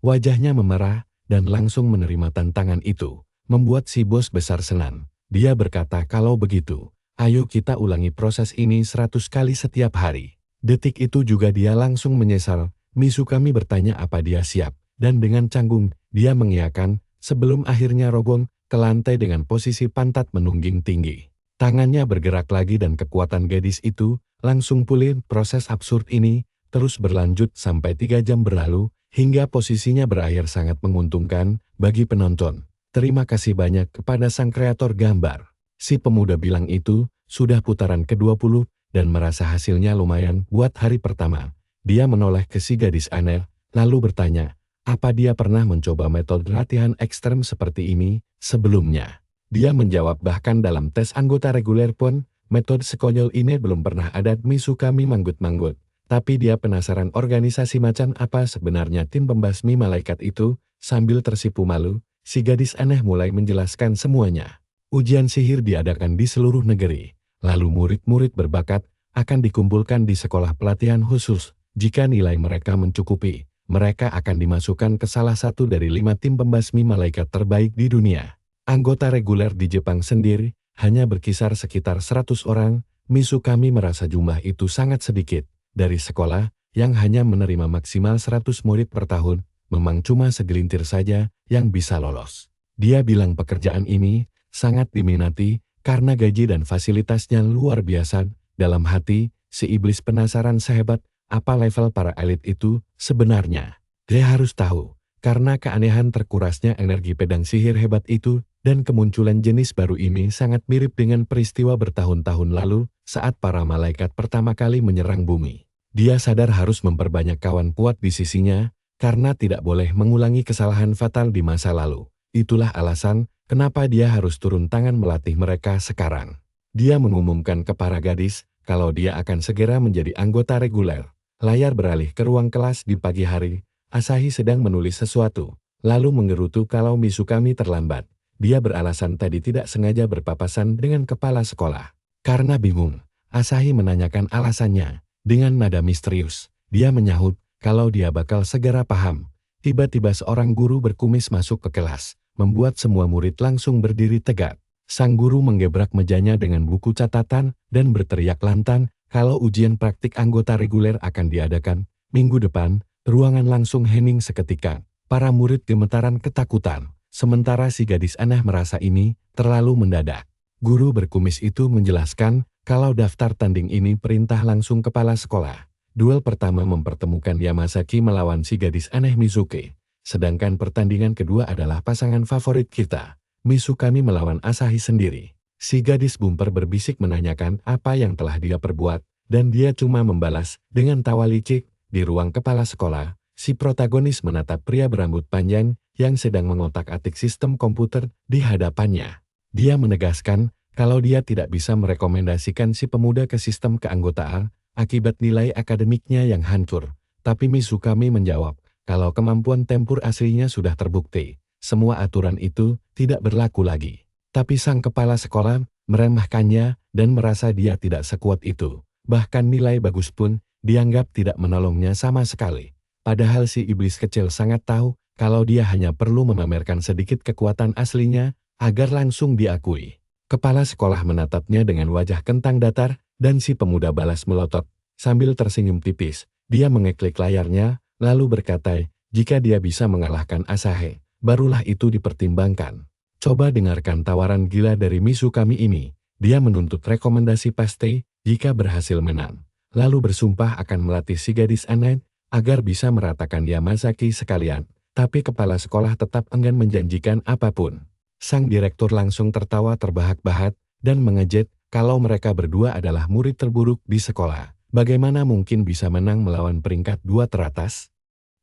S1: Wajahnya memerah dan langsung menerima tantangan itu, membuat si bos besar senang. Dia berkata kalau begitu, ayo kita ulangi proses ini 100 kali setiap hari. Detik itu juga dia langsung menyesal. Mizukami bertanya apa dia siap, dan dengan canggung, dia mengiyakan, sebelum akhirnya roboh ke lantai dengan posisi pantat menungging tinggi. Tangannya bergerak lagi dan kekuatan gadis itu langsung pulih. Proses absurd ini terus berlanjut sampai 3 jam berlalu, hingga posisinya berakhir sangat menguntungkan bagi penonton. Terima kasih banyak kepada sang kreator gambar. Si pemuda bilang itu sudah putaran ke-20 dan merasa hasilnya lumayan buat hari pertama. Dia menoleh ke si gadis aneh, lalu bertanya, apa dia pernah mencoba metode latihan ekstrem seperti ini sebelumnya? Dia menjawab bahkan dalam tes anggota reguler pun, metode sekonyol ini belum pernah ada. Mizukami manggut-manggut. Tapi dia penasaran organisasi macam apa sebenarnya tim pembasmi malaikat itu. Sambil tersipu malu, si gadis aneh mulai menjelaskan semuanya. Ujian sihir diadakan di seluruh negeri. Lalu murid-murid berbakat akan dikumpulkan di sekolah pelatihan khusus. Jika nilai mereka mencukupi, mereka akan dimasukkan ke salah satu dari 5 tim pembasmi malaikat terbaik di dunia. Anggota reguler di Jepang sendiri hanya berkisar sekitar 100 orang. Mizukami merasa jumlah itu sangat sedikit. Dari sekolah yang hanya menerima maksimal 100 murid per tahun, memang cuma segelintir saja yang bisa lolos. Dia bilang pekerjaan ini sangat diminati karena gaji dan fasilitasnya luar biasa. Dalam hati, si iblis penasaran sehebat apa level para elit itu sebenarnya. Dia harus tahu, karena keanehan terkurasnya energi pedang sihir hebat itu dan kemunculan jenis baru ini sangat mirip dengan peristiwa bertahun-tahun lalu saat para malaikat pertama kali menyerang bumi. Dia sadar harus memperbanyak kawan kuat di sisinya, karena tidak boleh mengulangi kesalahan fatal di masa lalu. Itulah alasan kenapa dia harus turun tangan melatih mereka sekarang. Dia mengumumkan ke para gadis kalau dia akan segera menjadi anggota reguler. Layar beralih ke ruang kelas di pagi hari. Asahi sedang menulis sesuatu, lalu menggerutu kalau Mizukami terlambat. Dia beralasan tadi tidak sengaja berpapasan dengan kepala sekolah. Karena bingung, Asahi menanyakan alasannya. Dengan nada misterius, dia menyahut kalau dia bakal segera paham. Tiba-tiba seorang guru berkumis masuk ke kelas, membuat semua murid langsung berdiri tegak. Sang guru menggebrak mejanya dengan buku catatan dan berteriak lantang kalau ujian praktik anggota reguler akan diadakan minggu depan. Ruangan langsung hening seketika. Para murid gemetaran ketakutan, sementara si gadis aneh merasa ini terlalu mendadak. Guru berkumis itu menjelaskan kalau daftar tanding ini perintah langsung kepala sekolah. Duel pertama mempertemukan Yamasaki melawan si gadis aneh Mizuki. Sedangkan pertandingan kedua adalah pasangan favorit kita, Mizukami melawan Asahi sendiri. Si gadis bumper berbisik menanyakan apa yang telah dia perbuat, dan dia cuma membalas dengan tawa licik. Di ruang kepala sekolah, si protagonis menatap pria berambut panjang yang sedang mengotak-atik sistem komputer di hadapannya. Dia menegaskan kalau dia tidak bisa merekomendasikan si pemuda ke sistem keanggotaan akibat nilai akademiknya yang hancur. Tapi Mizukami menjawab kalau kemampuan tempur aslinya sudah terbukti. Semua aturan itu tidak berlaku lagi. Tapi sang kepala sekolah meremehkannya dan merasa dia tidak sekuat itu. Bahkan nilai bagus pun dianggap tidak menolongnya sama sekali. Padahal si iblis kecil sangat tahu kalau dia hanya perlu memamerkan sedikit kekuatan aslinya agar langsung diakui. Kepala sekolah menatapnya dengan wajah kentang datar dan si pemuda balas melotot. Sambil tersenyum tipis, dia mengeklik layarnya, lalu berkata, jika dia bisa mengalahkan Asahi, barulah itu dipertimbangkan. Coba dengarkan tawaran gila dari Mizukami ini. Dia menuntut rekomendasi pasti jika berhasil menang. Lalu bersumpah akan melatih si gadis aneh agar bisa meratakan Yamazaki sekalian. Tapi kepala sekolah tetap enggan menjanjikan apapun. Sang direktur langsung tertawa terbahak-bahak dan mengejek kalau mereka berdua adalah murid terburuk di sekolah. Bagaimana mungkin bisa menang melawan peringkat 2 teratas?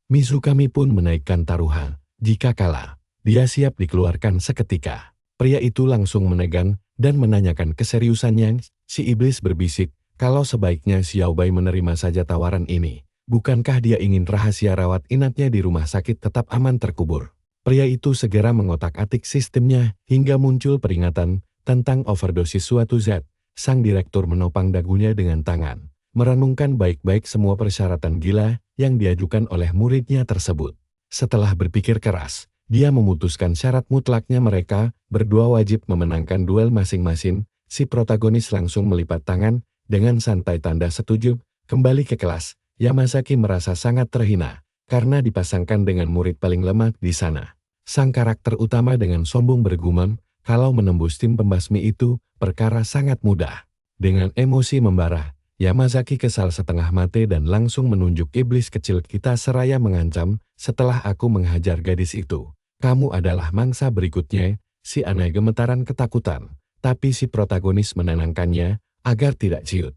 S1: Mizukami pun menaikkan taruhan. Jika kalah, dia siap dikeluarkan seketika. Pria itu langsung menegang dan menanyakan keseriusannya. Si iblis berbisik, kalau sebaiknya Xiaobai menerima saja tawaran ini. Bukankah dia ingin rahasia rawat inapnya di rumah sakit tetap aman terkubur? Pria itu segera mengotak-atik sistemnya hingga muncul peringatan tentang overdosis suatu zat. Sang direktur menopang dagunya dengan tangan, merenungkan baik-baik semua persyaratan gila yang diajukan oleh muridnya tersebut. Setelah berpikir keras, dia memutuskan syarat mutlaknya mereka berdua wajib memenangkan duel masing-masing. Si protagonis langsung melipat tangan dengan santai tanda setuju. Kembali ke kelas, Yamazaki merasa sangat terhina karena dipasangkan dengan murid paling lemah di sana. Sang karakter utama dengan sombong bergumam, kalau menembus tim pembasmi itu perkara sangat mudah. Dengan emosi membara, Yamazaki kesal setengah mati dan langsung menunjuk iblis kecil kita seraya mengancam, setelah aku menghajar gadis itu, kamu adalah mangsa berikutnya. Si aneh gemetaran ketakutan, tapi si protagonis menenangkannya agar tidak ciut.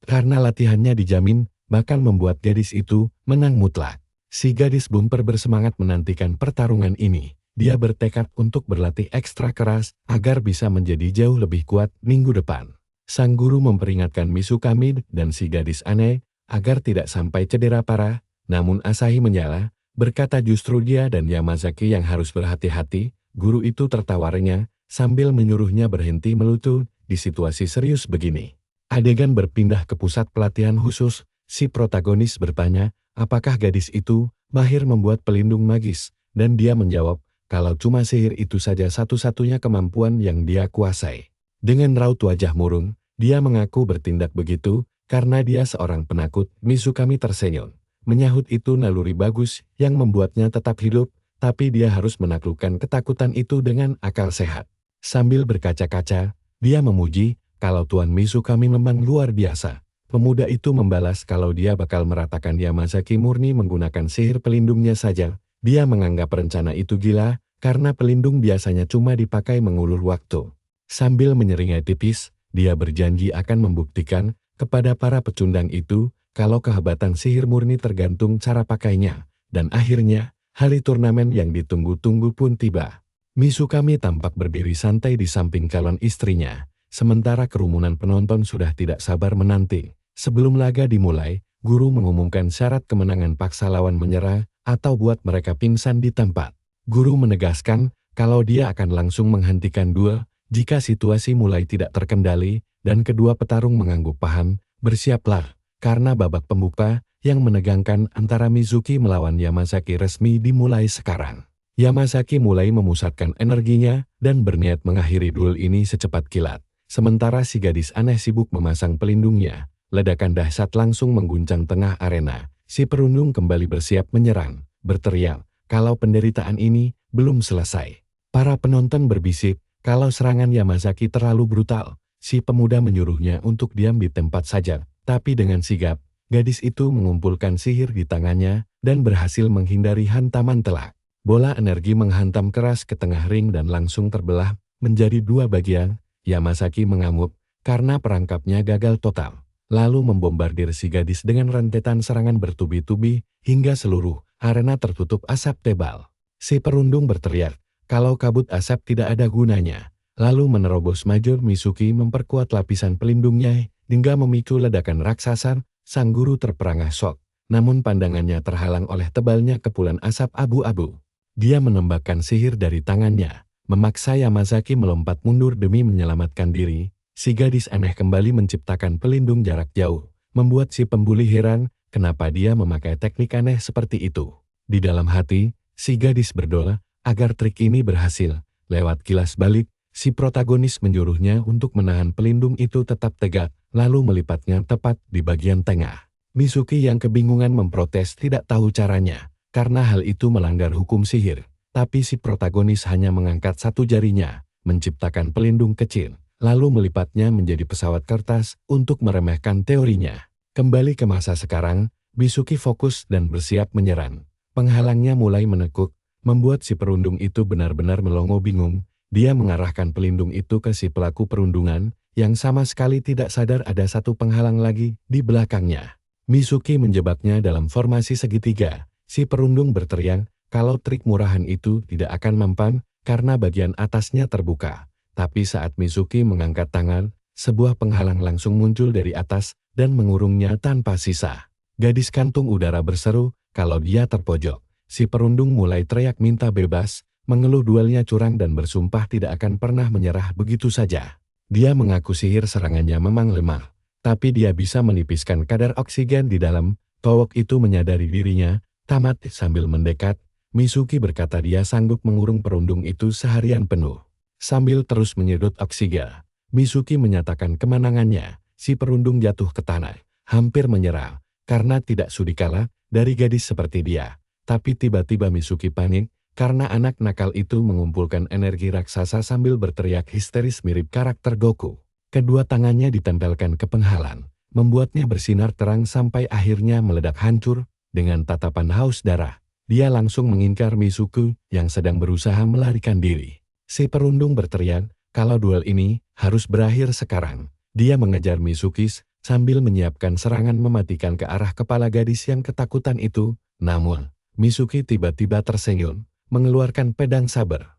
S1: Karena latihannya dijamin bakal membuat gadis itu menang mutlak. Si gadis bumper bersemangat menantikan pertarungan ini. Dia bertekad untuk berlatih ekstra keras agar bisa menjadi jauh lebih kuat minggu depan. Sang guru memperingatkan Mizukami dan si gadis aneh agar tidak sampai cedera parah, namun Asahi menyala, berkata justru dia dan Yamazaki yang harus berhati-hati. Guru itu tertawarnya sambil menyuruhnya berhenti melutut di situasi serius begini. Adegan berpindah ke pusat pelatihan khusus. Si protagonis bertanya, apakah gadis itu mahir membuat pelindung magis? Dan dia menjawab, kalau cuma sihir itu saja satu-satunya kemampuan yang dia kuasai. Dengan raut wajah murung, dia mengaku bertindak begitu karena dia seorang penakut. Mizukami tersenyum. Menyahut itu naluri bagus yang membuatnya tetap hidup, tapi dia harus menaklukkan ketakutan itu dengan akal sehat. Sambil berkaca-kaca, dia memuji kalau Tuan Mizukami memang luar biasa. Pemuda itu membalas kalau dia bakal meratakan Yamazaki murni menggunakan sihir pelindungnya saja. Dia menganggap rencana itu gila, karena pelindung biasanya cuma dipakai mengulur waktu. Sambil menyeringai tipis, dia berjanji akan membuktikan kepada para pecundang itu kalau kehebatan sihir murni tergantung cara pakainya. Dan akhirnya, hari turnamen yang ditunggu-tunggu pun tiba. Mizukami tampak berdiri santai di samping calon istrinya. Sementara kerumunan penonton sudah tidak sabar menanti. Sebelum laga dimulai, guru mengumumkan syarat kemenangan paksa lawan menyerah atau buat mereka pingsan di tempat. Guru menegaskan kalau dia akan langsung menghentikan duel jika situasi mulai tidak terkendali dan kedua petarung mengangguk paham, bersiaplah, karena babak pembuka yang menegangkan antara Mizuki melawan Yamazaki resmi dimulai sekarang. Yamazaki mulai memusatkan energinya dan berniat mengakhiri duel ini secepat kilat. Sementara si gadis aneh sibuk memasang pelindungnya, ledakan dahsyat langsung mengguncang tengah arena. Si perundung kembali bersiap menyerang, berteriak, kalau penderitaan ini belum selesai. Para penonton berbisik, kalau serangan Yamazaki terlalu brutal. Si pemuda menyuruhnya untuk diam di tempat saja, tapi dengan sigap, gadis itu mengumpulkan sihir di tangannya dan berhasil menghindari hantaman telak. Bola energi menghantam keras ke tengah ring dan langsung terbelah menjadi dua bagian. Yamazaki mengamuk karena perangkapnya gagal total, lalu membombardir si gadis dengan rentetan serangan bertubi-tubi hingga seluruh arena tertutup asap tebal. Si perundung berteriak, kalau kabut asap tidak ada gunanya, lalu menerobos maju. Mizuki memperkuat lapisan pelindungnya hingga memicu ledakan raksasa. Sang guru terperangah syok, namun pandangannya terhalang oleh tebalnya kepulan asap abu-abu. Dia menembakkan sihir dari tangannya, memaksa Yamazaki melompat mundur demi menyelamatkan diri. Si gadis aneh kembali menciptakan pelindung jarak jauh, membuat si pembuli heran kenapa dia memakai teknik aneh seperti itu. Di dalam hati, si gadis berdoa agar trik ini berhasil. Lewat kilas balik, si protagonis menyuruhnya untuk menahan pelindung itu tetap tegak, lalu melipatnya tepat di bagian tengah. Mizuki yang kebingungan memprotes tidak tahu caranya, karena hal itu melanggar hukum sihir. Tapi si protagonis hanya mengangkat satu jarinya, menciptakan pelindung kecil, lalu melipatnya menjadi pesawat kertas untuk meremehkan teorinya. Kembali ke masa sekarang, Mizuki fokus dan bersiap menyerang. Penghalangnya mulai menekuk, membuat si perundung itu benar-benar melongo bingung. Dia mengarahkan pelindung itu ke si pelaku perundungan, yang sama sekali tidak sadar ada satu penghalang lagi di belakangnya. Mizuki menjebaknya dalam formasi segitiga. Si perundung berteriak kalau trik murahan itu tidak akan mempan karena bagian atasnya terbuka. Tapi saat Mizuki mengangkat tangan, sebuah penghalang langsung muncul dari atas dan mengurungnya tanpa sisa. Gadis kantung udara berseru kalau dia terpojok. Si perundung mulai teriak minta bebas, mengeluh duelnya curang dan bersumpah tidak akan pernah menyerah begitu saja. Dia mengaku sihir serangannya memang lemah, tapi dia bisa menipiskan kadar oksigen di dalam. Towok itu menyadari dirinya, tamat sambil mendekat. Mizuki berkata dia sanggup mengurung perundung itu seharian penuh. Sambil terus menyedot oksigen, Mizuki menyatakan kemenangannya. Si perundung jatuh ke tanah, hampir menyerah, karena tidak sudi kalah dari gadis seperti dia. Tapi tiba-tiba Mizuki panik, karena anak nakal itu mengumpulkan energi raksasa sambil berteriak histeris mirip karakter Goku. Kedua tangannya ditempelkan ke penghalang, membuatnya bersinar terang sampai akhirnya meledak hancur. Dengan tatapan haus darah, dia langsung mengingkar Mizuki yang sedang berusaha melarikan diri. Si perundung berteriak kalau duel ini harus berakhir sekarang. Dia mengejar Mizuki sambil menyiapkan serangan mematikan ke arah kepala gadis yang ketakutan itu. Namun, Mizuki tiba-tiba tersenyum, mengeluarkan pedang saber.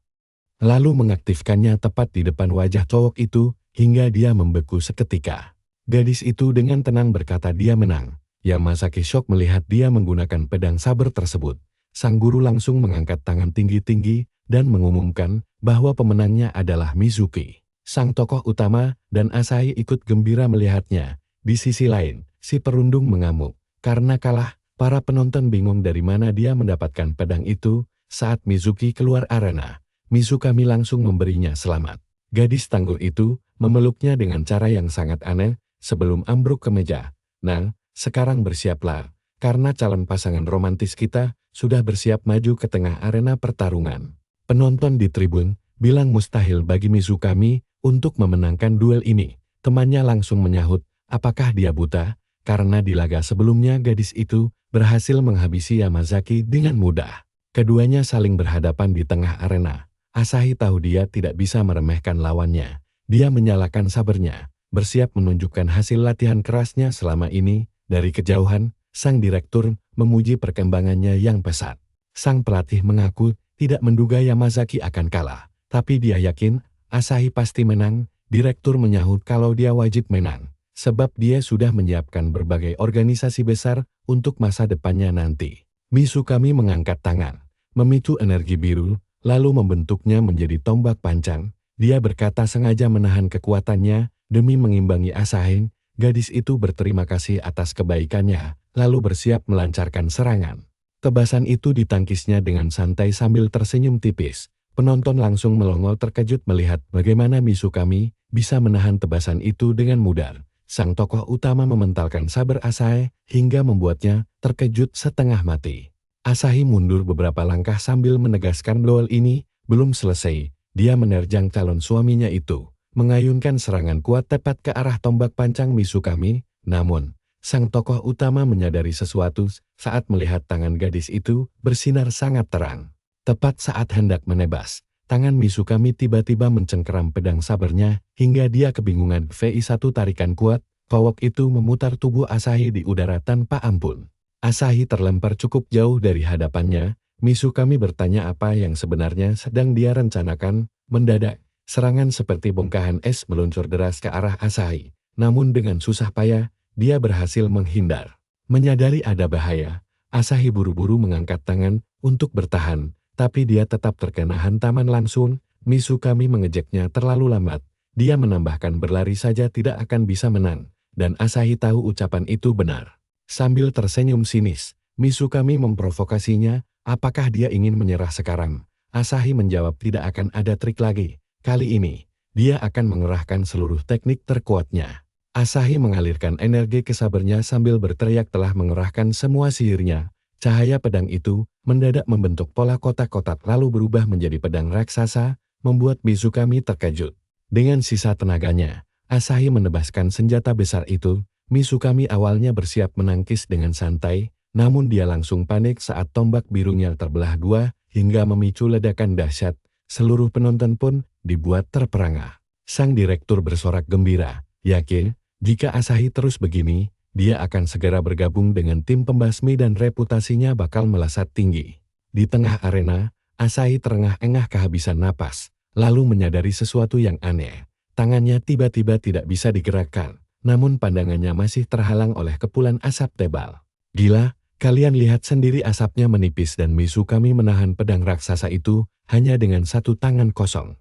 S1: Lalu mengaktifkannya tepat di depan wajah cowok itu, hingga dia membeku seketika. Gadis itu dengan tenang berkata dia menang. Yamasaki shock melihat dia menggunakan pedang saber tersebut. Sang guru langsung mengangkat tangan tinggi-tinggi dan mengumumkan bahwa pemenangnya adalah Mizuki. Sang tokoh utama dan Asahi ikut gembira melihatnya. Di sisi lain, si perundung mengamuk. Karena kalah, para penonton bingung dari mana dia mendapatkan pedang itu. Saat Mizuki keluar arena, Mizukami langsung memberinya selamat. Gadis tangguh itu memeluknya dengan cara yang sangat aneh sebelum ambruk ke meja. Nah, sekarang bersiaplah, karena calon pasangan romantis kita sudah bersiap maju ke tengah arena pertarungan. Penonton di tribun bilang mustahil bagi Mizukami untuk memenangkan duel ini. Temannya langsung menyahut, apakah dia buta? Karena di laga sebelumnya gadis itu berhasil menghabisi Yamazaki dengan mudah. Keduanya saling berhadapan di tengah arena. Asahi tahu dia tidak bisa meremehkan lawannya. Dia menyalakan sabernya, bersiap menunjukkan hasil latihan kerasnya selama ini. Dari kejauhan, sang direktur memuji perkembangannya yang pesat. Sang pelatih mengaku tidak menduga Yamazaki akan kalah, tapi dia yakin Asahi pasti menang. Direktur menyahut kalau dia wajib menang, sebab dia sudah menyiapkan berbagai organisasi besar untuk masa depannya nanti. Mizukami mengangkat tangan, memicu energi biru, lalu membentuknya menjadi tombak panjang. Dia berkata sengaja menahan kekuatannya demi mengimbangi Asahi. Gadis itu berterima kasih atas kebaikannya, lalu bersiap melancarkan serangan. Tebasan itu ditangkisnya dengan santai sambil tersenyum tipis. Penonton langsung melongo terkejut melihat bagaimana Mizukami bisa menahan tebasan itu dengan mudah. Sang tokoh utama mementalkan saber Asahi hingga membuatnya terkejut setengah mati. Asahi mundur beberapa langkah sambil menegaskan duel ini belum selesai. Dia menerjang calon suaminya itu, mengayunkan serangan kuat tepat ke arah tombak pancang Mizukami. Namun, sang tokoh utama menyadari sesuatu saat melihat tangan gadis itu bersinar sangat terang. Tepat saat hendak menebas, tangan Mizukami tiba-tiba mencengkeram pedang sabernya hingga dia kebingungan. VI1 tarikan kuat, Towok itu memutar tubuh Asahi di udara tanpa ampun. Asahi terlempar cukup jauh dari hadapannya. Mizukami bertanya apa yang sebenarnya sedang dia rencanakan. Mendadak, serangan seperti bongkahan es meluncur deras ke arah Asahi. Namun dengan susah payah, dia berhasil menghindar. Menyadari ada bahaya, Asahi buru-buru mengangkat tangan untuk bertahan, tapi dia tetap terkena hantaman langsung. Mizukami mengejeknya terlalu lambat. Dia menambahkan berlari saja tidak akan bisa menang. dan Asahi tahu ucapan itu benar. Sambil tersenyum sinis, Mizukami memprovokasinya, apakah dia ingin menyerah sekarang? Asahi menjawab tidak akan ada trik lagi. Kali ini, dia akan mengerahkan seluruh teknik terkuatnya. Asahi mengalirkan energi ke sabernya sambil berteriak telah mengerahkan semua sihirnya. Cahaya pedang itu mendadak membentuk pola kotak-kotak lalu berubah menjadi pedang raksasa, membuat Mizukami terkejut. Dengan sisa tenaganya, Asahi menebaskan senjata besar itu. Mizukami awalnya bersiap menangkis dengan santai, namun dia langsung panik saat tombak birunya terbelah dua hingga memicu ledakan dahsyat. Seluruh penonton pun dibuat terperangah. Sang direktur bersorak gembira, yakin jika Asahi terus begini, dia akan segera bergabung dengan tim pembasmi dan reputasinya bakal melesat tinggi. Di tengah arena, Asahi terengah-engah kehabisan napas, lalu menyadari sesuatu yang aneh. Tangannya tiba-tiba tidak bisa digerakkan, namun pandangannya masih terhalang oleh kepulan asap tebal. Gila, kalian lihat sendiri asapnya menipis dan Mizukami menahan pedang raksasa itu hanya dengan satu tangan kosong.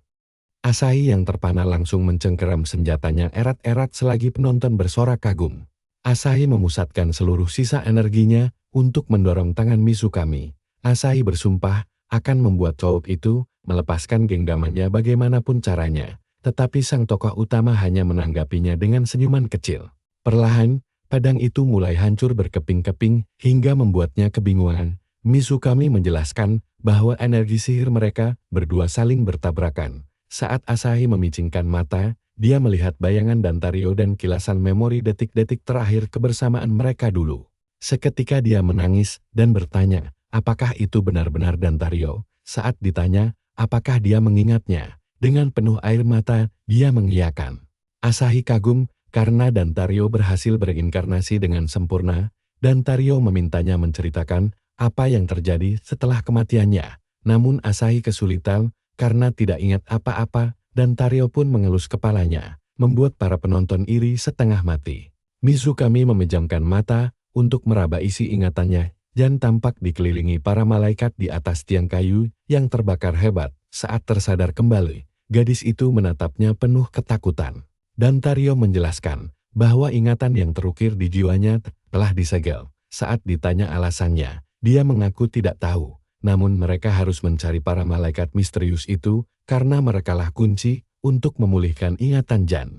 S1: Asahi yang terpana langsung mencengkeram senjatanya erat-erat selagi penonton bersorak kagum. Asahi memusatkan seluruh sisa energinya untuk mendorong tangan Mizukami. Asahi bersumpah akan membuat cowok itu melepaskan genggamannya bagaimanapun caranya, tetapi sang tokoh utama hanya menanggapinya dengan senyuman kecil. Perlahan, pedang itu mulai hancur berkeping-keping hingga membuatnya kebingungan. Mizukami menjelaskan bahwa energi sihir mereka berdua saling bertabrakan. Saat Asahi memicingkan mata, dia melihat bayangan Dantario dan kilasan memori detik-detik terakhir kebersamaan mereka dulu. Seketika dia menangis dan bertanya, apakah itu benar-benar Dantario? Saat ditanya, apakah dia mengingatnya? Dengan penuh air mata, dia mengiyakan. Asahi kagum karena Dantario berhasil berinkarnasi dengan sempurna. Dantario memintanya menceritakan apa yang terjadi setelah kematiannya. Namun Asahi kesulitan karena tidak ingat apa-apa. Dantario pun mengelus kepalanya, membuat para penonton iri setengah mati. Mizukami memejamkan mata untuk meraba isi ingatannya, dan tampak dikelilingi para malaikat di atas tiang kayu yang terbakar hebat. Saat tersadar kembali, gadis itu menatapnya penuh ketakutan. Dantario menjelaskan bahwa ingatan yang terukir di jiwanya telah disegel. Saat ditanya alasannya, dia mengaku tidak tahu. Namun mereka harus mencari para malaikat misterius itu karena merekalah kunci untuk memulihkan ingatan Jan.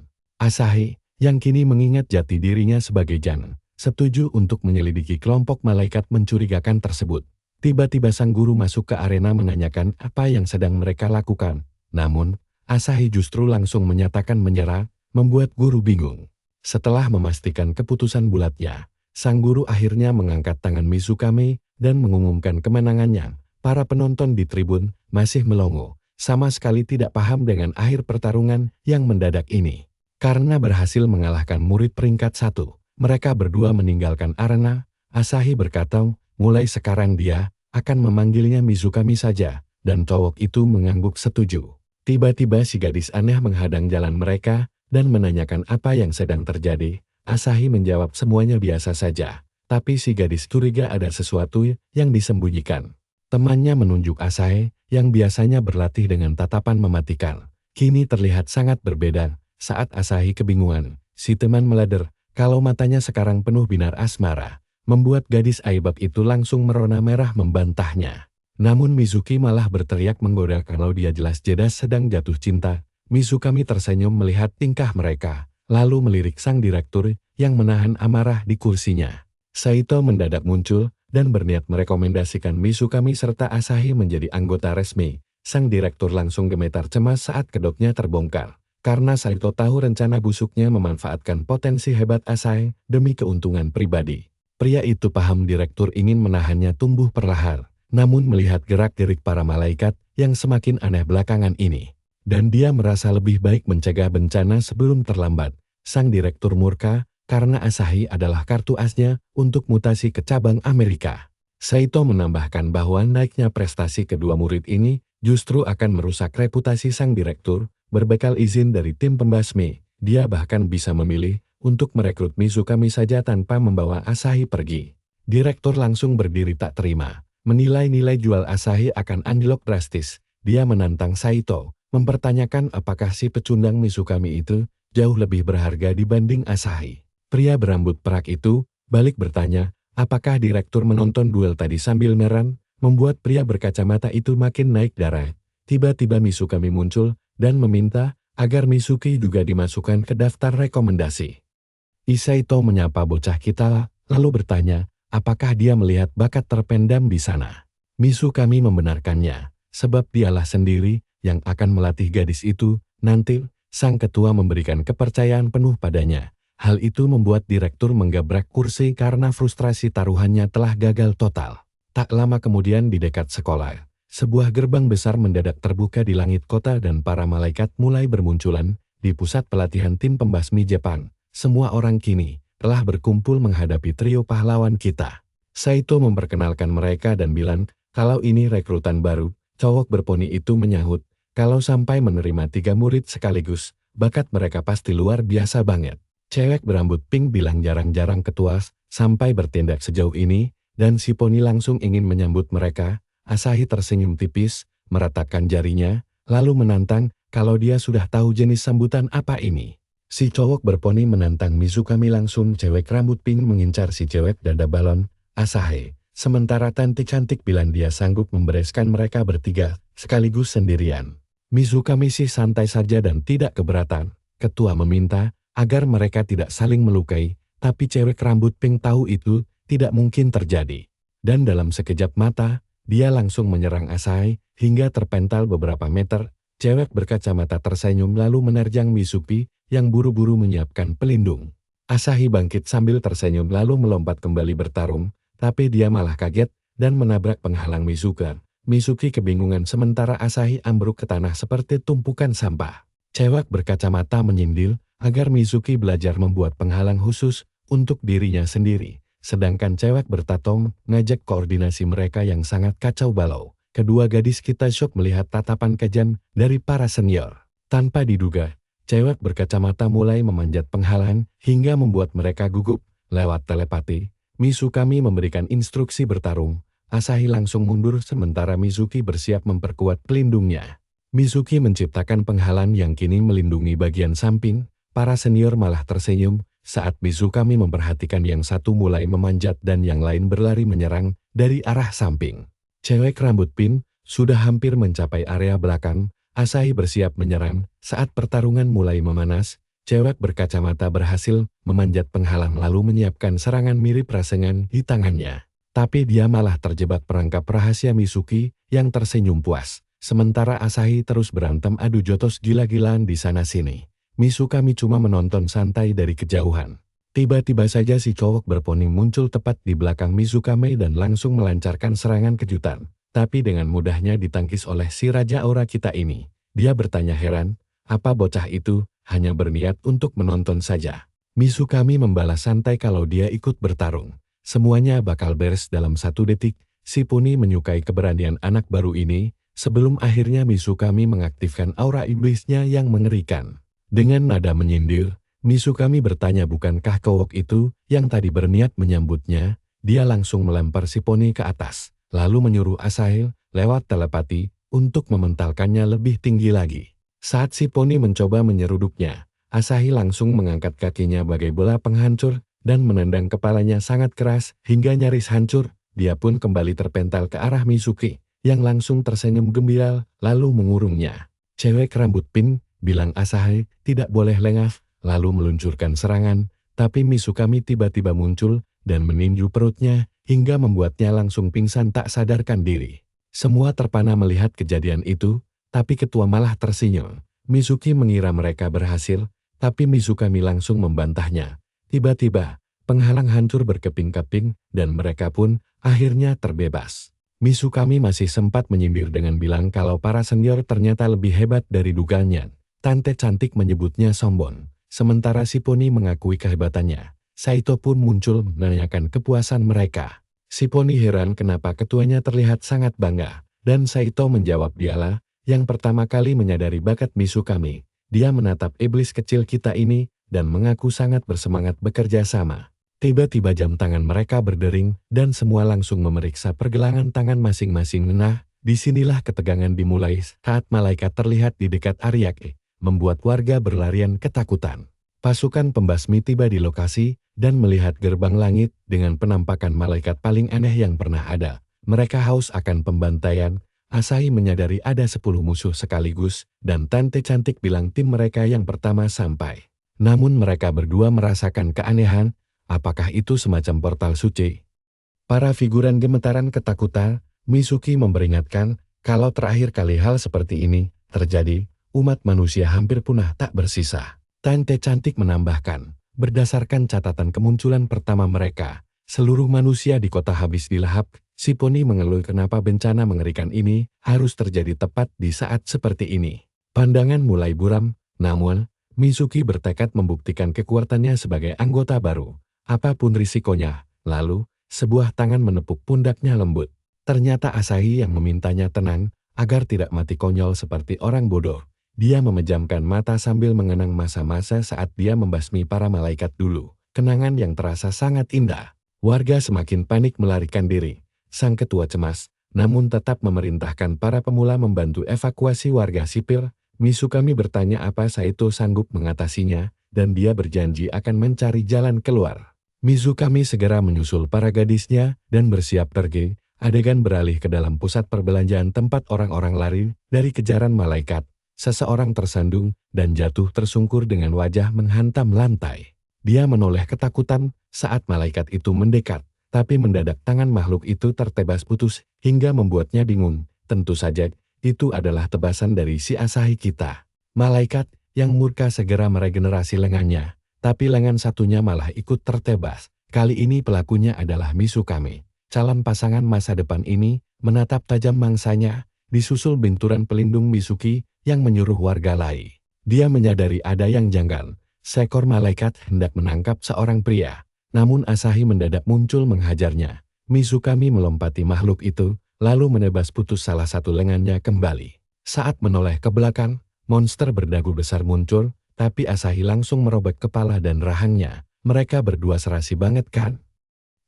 S1: Asahi, yang kini mengingat jati dirinya sebagai Jan, setuju untuk menyelidiki kelompok malaikat mencurigakan tersebut. Tiba-tiba sang guru masuk ke arena menanyakan apa yang sedang mereka lakukan. Namun, Asahi justru langsung menyatakan menyerah, membuat guru bingung. Setelah memastikan keputusan bulatnya, sang guru akhirnya mengangkat tangan Mizukami dan mengumumkan kemenangannya. Para penonton di tribun masih melongo, sama sekali tidak paham dengan akhir pertarungan yang mendadak ini. Karena berhasil mengalahkan murid peringkat 1, mereka berdua meninggalkan arena. Asahi berkata, mulai sekarang dia akan memanggilnya Mizukami saja, dan cowok itu mengangguk setuju. Tiba-tiba si gadis aneh menghadang jalan mereka dan menanyakan apa yang sedang terjadi. Asahi menjawab semuanya biasa saja, tapi si gadis curiga ada sesuatu yang disembunyikan. Temannya menunjuk Asahi yang biasanya berlatih dengan tatapan mematikan. Kini terlihat sangat berbeda. Saat Asahi kebingungan, si teman meladar kalau matanya sekarang penuh binar asmara, membuat gadis aibab itu langsung merona merah membantahnya. Namun Mizuki malah berteriak menggoda kalau dia jelas-jelas sedang jatuh cinta. Mizukami tersenyum melihat tingkah mereka, lalu melirik sang direktur yang menahan amarah di kursinya. Saito mendadak muncul dan berniat merekomendasikan Mizukami serta Asahi menjadi anggota resmi. Sang direktur langsung gemetar cemas saat kedoknya terbongkar, karena Saito tahu rencana busuknya memanfaatkan potensi hebat Asahi demi keuntungan pribadi. Pria itu paham direktur ingin menahannya tumbuh perlahan, namun melihat gerak-gerik para malaikat yang semakin aneh belakangan ini, dan dia merasa lebih baik mencegah bencana sebelum terlambat. Sang direktur murka karena Asahi adalah kartu asnya untuk mutasi ke cabang Amerika. Saito menambahkan bahwa naiknya prestasi kedua murid ini justru akan merusak reputasi sang direktur. Berbekal izin dari tim pembasmi, dia bahkan bisa memilih untuk merekrut Mizukami saja tanpa membawa Asahi pergi. Direktur langsung berdiri tak terima, menilai nilai jual Asahi akan anjlok drastis. Dia menantang Saito, mempertanyakan apakah si pecundang Mizukami itu jauh lebih berharga dibanding Asahi. Pria berambut perak itu balik bertanya, apakah direktur menonton duel tadi sambil neran? Membuat pria berkacamata itu makin naik darah. Tiba-tiba Mizukami muncul dan meminta agar Mizuki juga dimasukkan ke daftar rekomendasi. Isaito menyapa bocah kita, lalu bertanya, apakah dia melihat bakat terpendam di sana. Mizukami membenarkannya, sebab dialah sendiri yang akan melatih gadis itu. Nanti, sang ketua memberikan kepercayaan penuh padanya. Hal itu membuat direktur menggabrak kursi karena frustrasi taruhannya telah gagal total. Tak lama kemudian di dekat sekolah, sebuah gerbang besar mendadak terbuka di langit kota dan para malaikat mulai bermunculan di pusat pelatihan tim pembasmi Jepang. Semua orang kini telah berkumpul menghadapi trio pahlawan kita. Saito memperkenalkan mereka dan bilang kalau ini rekrutan baru. Cowok berponi itu menyahut, kalau sampai menerima 3 murid sekaligus, bakat mereka pasti luar biasa banget. Cewek berambut pink bilang jarang-jarang ketua sampai bertindak sejauh ini, dan si poni langsung ingin menyambut mereka. Asahi tersenyum tipis, meratakan jarinya, lalu menantang kalau dia sudah tahu jenis sambutan apa ini. Si cowok berponi menantang Mizukami langsung. Cewek rambut pink mengincar si cewek dada balon, Asahi. Sementara cantik-cantik bilang dia sanggup membereskan mereka bertiga, sekaligus sendirian. Mizukami sih santai saja dan tidak keberatan. Ketua meminta agar mereka tidak saling melukai, tapi cewek rambut pink tahu itu tidak mungkin terjadi. Dan dalam sekejap mata, dia langsung menyerang Asahi hingga terpental beberapa meter. Cewek berkacamata tersenyum lalu menerjang Mizuki yang buru-buru menyiapkan pelindung. Asahi bangkit sambil tersenyum lalu melompat kembali bertarung, tapi dia malah kaget dan menabrak penghalang Mizuki. Mizuki kebingungan sementara Asahi ambruk ke tanah seperti tumpukan sampah. Cewek berkacamata menyindir agar Mizuki belajar membuat penghalang khusus untuk dirinya sendiri. Sedangkan cewek bertato ngajak koordinasi mereka yang sangat kacau balau. Kedua gadis kita syok melihat tatapan kejam dari para senior. Tanpa diduga, cewek berkacamata mulai memanjat penghalang hingga membuat mereka gugup. Lewat telepati, Mizukami memberikan instruksi bertarung. Asahi langsung mundur sementara Mizuki bersiap memperkuat pelindungnya. Mizuki menciptakan penghalang yang kini melindungi bagian samping. Para senior malah tersenyum saat Mizukami memperhatikan yang satu mulai memanjat dan yang lain berlari menyerang dari arah samping. Cewek rambut pink sudah hampir mencapai area belakang. Asahi bersiap menyerang. Saat pertarungan mulai memanas, cewek berkacamata berhasil memanjat penghalang lalu menyiapkan serangan mirip rasengan di tangannya. Tapi dia malah terjebak perangkap rahasia Mizuki yang tersenyum puas. Sementara Asahi terus berantem adu jotos gila-gilaan di sana-sini. Mizukami cuma menonton santai dari kejauhan. Tiba-tiba saja si cowok berponi muncul tepat di belakang Mizukami dan langsung melancarkan serangan kejutan. Tapi dengan mudahnya ditangkis oleh si Raja Aura kita ini. Dia bertanya heran, apa bocah itu hanya berniat untuk menonton saja. Mizukami membalas santai kalau dia ikut bertarung. Semuanya bakal beres dalam 1 detik. Si poni menyukai keberanian anak baru ini. Sebelum akhirnya Mizukami mengaktifkan aura iblisnya yang mengerikan. Dengan nada menyindir, Mizukami bertanya bukankah cowok itu yang tadi berniat menyambutnya. Dia langsung melempar si poni ke atas, lalu menyuruh Asahi lewat telepati untuk mementalkannya lebih tinggi lagi. Saat si poni mencoba menyeruduknya, Asahi langsung mengangkat kakinya bagai bola penghancur dan menendang kepalanya sangat keras hingga nyaris hancur. Dia pun kembali terpental ke arah Mizuki yang langsung tersenyum gembira lalu mengurungnya. Cewek rambut pink, bilang Asahi, tidak boleh lengah, lalu meluncurkan serangan, tapi Mizukami tiba-tiba muncul dan meninju perutnya hingga membuatnya langsung pingsan tak sadarkan diri. Semua terpana melihat kejadian itu, tapi ketua malah tersenyum. Mizuki mengira mereka berhasil, tapi Mizukami langsung membantahnya. Tiba-tiba, penghalang hancur berkeping-keping dan mereka pun akhirnya terbebas. Mizukami masih sempat menyindir dengan bilang kalau para senior ternyata lebih hebat dari dugaannya. Tante cantik menyebutnya sombong, sementara si poni mengakui kehebatannya. Saito pun muncul menanyakan kepuasan mereka. Si poni heran kenapa ketuanya terlihat sangat bangga, dan Saito menjawab dialah yang pertama kali menyadari bakat Mizukami. Dia menatap iblis kecil kita ini dan mengaku sangat bersemangat bekerja sama. Tiba-tiba jam tangan mereka berdering dan semua langsung memeriksa pergelangan tangan masing-masing. Nah, disinilah ketegangan dimulai saat malaikat terlihat di dekat Ariake, membuat warga berlarian ketakutan. Pasukan pembasmi tiba di lokasi dan melihat gerbang langit dengan penampakan malaikat paling aneh yang pernah ada. Mereka haus akan pembantaian. Asahi menyadari ada 10 musuh sekaligus dan Tante Cantik bilang tim mereka yang pertama sampai. Namun mereka berdua merasakan keanehan. Apakah itu semacam portal suci? Para figuran gemetaran ketakutan. Mizuki memperingatkan kalau terakhir kali hal seperti ini terjadi, umat manusia hampir punah tak bersisa. Tante Cantik menambahkan, berdasarkan catatan kemunculan pertama mereka, seluruh manusia di kota habis dilahap. Siponi mengeluh kenapa bencana mengerikan ini harus terjadi tepat di saat seperti ini. Pandangan mulai buram, namun Mizuki bertekad membuktikan kekuatannya sebagai anggota baru, apapun risikonya. Lalu, sebuah tangan menepuk pundaknya lembut. Ternyata Asahi yang memintanya tenang, agar tidak mati konyol seperti orang bodoh. Dia memejamkan mata sambil mengenang masa-masa saat dia membasmi para malaikat dulu. Kenangan yang terasa sangat indah. Warga semakin panik melarikan diri. Sang ketua cemas, namun tetap memerintahkan para pemula membantu evakuasi warga sipil. Mizukami bertanya apa Saito sanggup mengatasinya, dan dia berjanji akan mencari jalan keluar. Mizukami segera menyusul para gadisnya dan bersiap pergi. Adegan beralih ke dalam pusat perbelanjaan tempat orang-orang lari dari kejaran malaikat. Seseorang tersandung dan jatuh tersungkur dengan wajah menghantam lantai. Dia menoleh ketakutan saat malaikat itu mendekat, tapi mendadak tangan makhluk itu tertebas putus hingga membuatnya bingung. Tentu saja, itu adalah tebasan dari si Asahi kita. Malaikat yang murka segera meregenerasi lengannya, tapi lengan satunya malah ikut tertebas. Kali ini pelakunya adalah Mizukami. Calon pasangan masa depan ini menatap tajam mangsanya, disusul benturan pelindung Mizuki yang menyuruh warga lari. Dia menyadari ada yang janggal. Seekor malaikat hendak menangkap seorang pria, namun Asahi mendadak muncul menghajarnya. Mizukami melompati makhluk itu, lalu menebas putus salah satu lengannya kembali. Saat menoleh ke belakang, monster berdagu besar muncul, tapi Asahi langsung merobek kepala dan rahangnya. Mereka berdua serasi banget kan?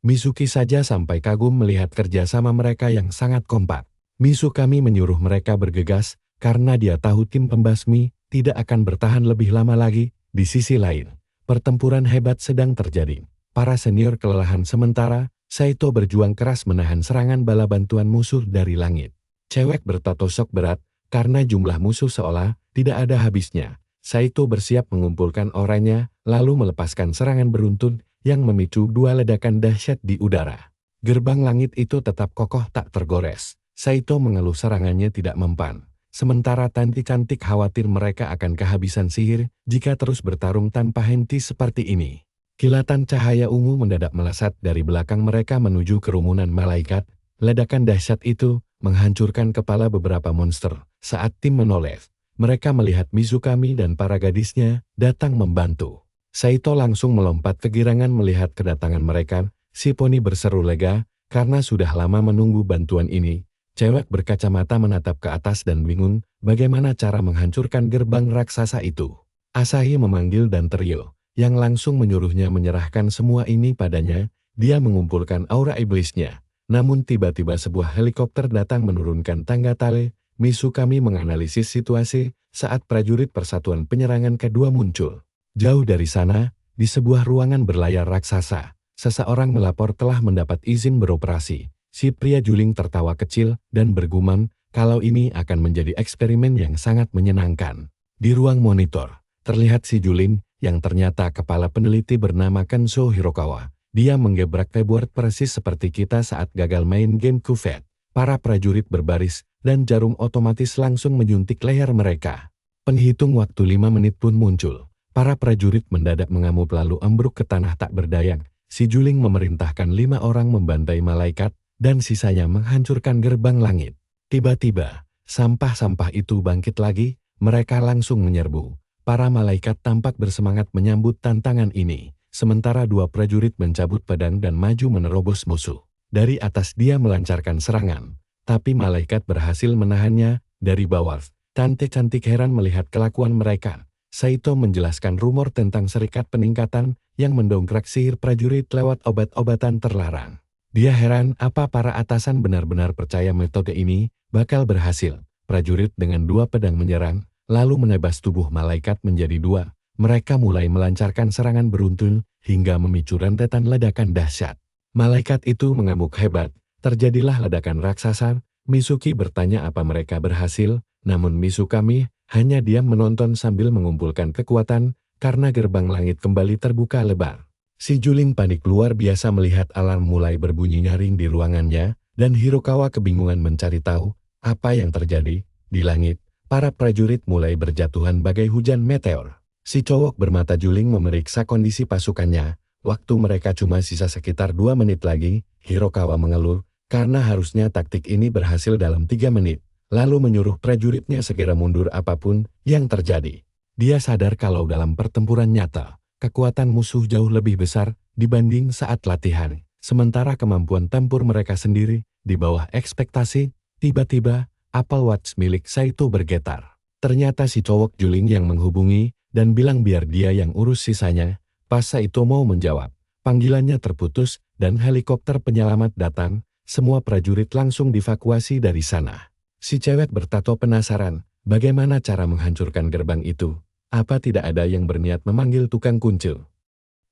S1: Mizuki saja sampai kagum melihat kerjasama mereka yang sangat kompak. Mizukami menyuruh mereka bergegas, karena dia tahu tim pembasmi tidak akan bertahan lebih lama lagi. Di sisi lain, pertempuran hebat sedang terjadi. Para senior kelelahan sementara, Saito berjuang keras menahan serangan bala bantuan musuh dari langit. Cewek bertato sok berat, karena jumlah musuh seolah tidak ada habisnya. Saito bersiap mengumpulkan orangnya, lalu melepaskan serangan beruntun yang memicu 2 ledakan dahsyat di udara. Gerbang langit itu tetap kokoh tak tergores. Saito mengeluh serangannya tidak mempan. Sementara Tante Cantik khawatir mereka akan kehabisan sihir jika terus bertarung tanpa henti seperti ini. Kilatan cahaya ungu mendadak melesat dari belakang mereka menuju kerumunan malaikat. Ledakan dahsyat itu menghancurkan kepala beberapa monster. Saat tim menoleh, mereka melihat Mizukami dan para gadisnya datang membantu. Saito langsung melompat kegirangan melihat kedatangan mereka. Siponi berseru lega, karena sudah lama menunggu bantuan ini. Cewek berkacamata menatap ke atas dan bingung bagaimana cara menghancurkan gerbang raksasa itu. Asahi memanggil dan Trio, yang langsung menyuruhnya menyerahkan semua ini padanya. Dia mengumpulkan aura iblisnya. Namun tiba-tiba sebuah helikopter datang menurunkan tangga tali. Mizukami menganalisis situasi saat prajurit persatuan penyerangan kedua muncul. Jauh dari sana, di sebuah ruangan berlayar raksasa, seseorang melapor telah mendapat izin beroperasi. Si pria juling tertawa kecil dan bergumam kalau ini akan menjadi eksperimen yang sangat menyenangkan. Di ruang monitor, terlihat si juling yang ternyata kepala peneliti bernama Kenzo Hirokawa. Dia menggebrak keyboard persis seperti kita saat gagal main game Kuvet. Para prajurit berbaris dan jarum otomatis langsung menyuntik leher mereka. Penghitung waktu 5 menit pun muncul. Para prajurit mendadak mengamuk lalu ambruk ke tanah tak berdaya. Si juling memerintahkan 5 orang membantai malaikat dan sisanya menghancurkan gerbang langit. Tiba-tiba, sampah-sampah itu bangkit lagi, mereka langsung menyerbu. Para malaikat tampak bersemangat menyambut tantangan ini, sementara 2 prajurit mencabut pedang dan maju menerobos musuh. Dari atas dia melancarkan serangan, tapi malaikat berhasil menahannya. Dari bawah, Tante Cantik heran melihat kelakuan mereka. Saito menjelaskan rumor tentang serikat peningkatan yang mendongkrak sihir prajurit lewat obat-obatan terlarang. Dia heran apa para atasan benar-benar percaya metode ini bakal berhasil. Prajurit dengan 2 pedang menyerang, lalu menebas tubuh malaikat menjadi 2. mereka mulai melancarkan serangan beruntun hingga memicu rentetan ledakan dahsyat. Malaikat itu mengamuk hebat, terjadilah ledakan raksasa. Misuki bertanya apa mereka berhasil, namun Misukami hanya diam menonton sambil mengumpulkan kekuatan karena gerbang langit kembali terbuka lebar. Si Juling panik luar biasa melihat alarm mulai berbunyi nyaring di ruangannya, dan Hirokawa kebingungan mencari tahu apa yang terjadi. Di langit, para prajurit mulai berjatuhan bagai hujan meteor. Si cowok bermata juling memeriksa kondisi pasukannya. Waktu mereka cuma sisa sekitar 2 menit lagi, Hirokawa mengeluh, karena harusnya taktik ini berhasil dalam 3 menit. Lalu menyuruh prajuritnya segera mundur apapun yang terjadi. Dia sadar kalau dalam pertempuran nyata, kekuatan musuh jauh lebih besar dibanding saat latihan. Sementara kemampuan tempur mereka sendiri di bawah ekspektasi. Tiba-tiba, Apple Watch milik Saito bergetar. Ternyata si cowok juling yang menghubungi dan bilang biar dia yang urus sisanya. Pas Saito mau menjawab, panggilannya terputus dan helikopter penyelamat datang. Semua prajurit langsung dievakuasi dari sana. Si cewek bertato penasaran, bagaimana cara menghancurkan gerbang itu? Apa tidak ada yang berniat memanggil tukang kuncil?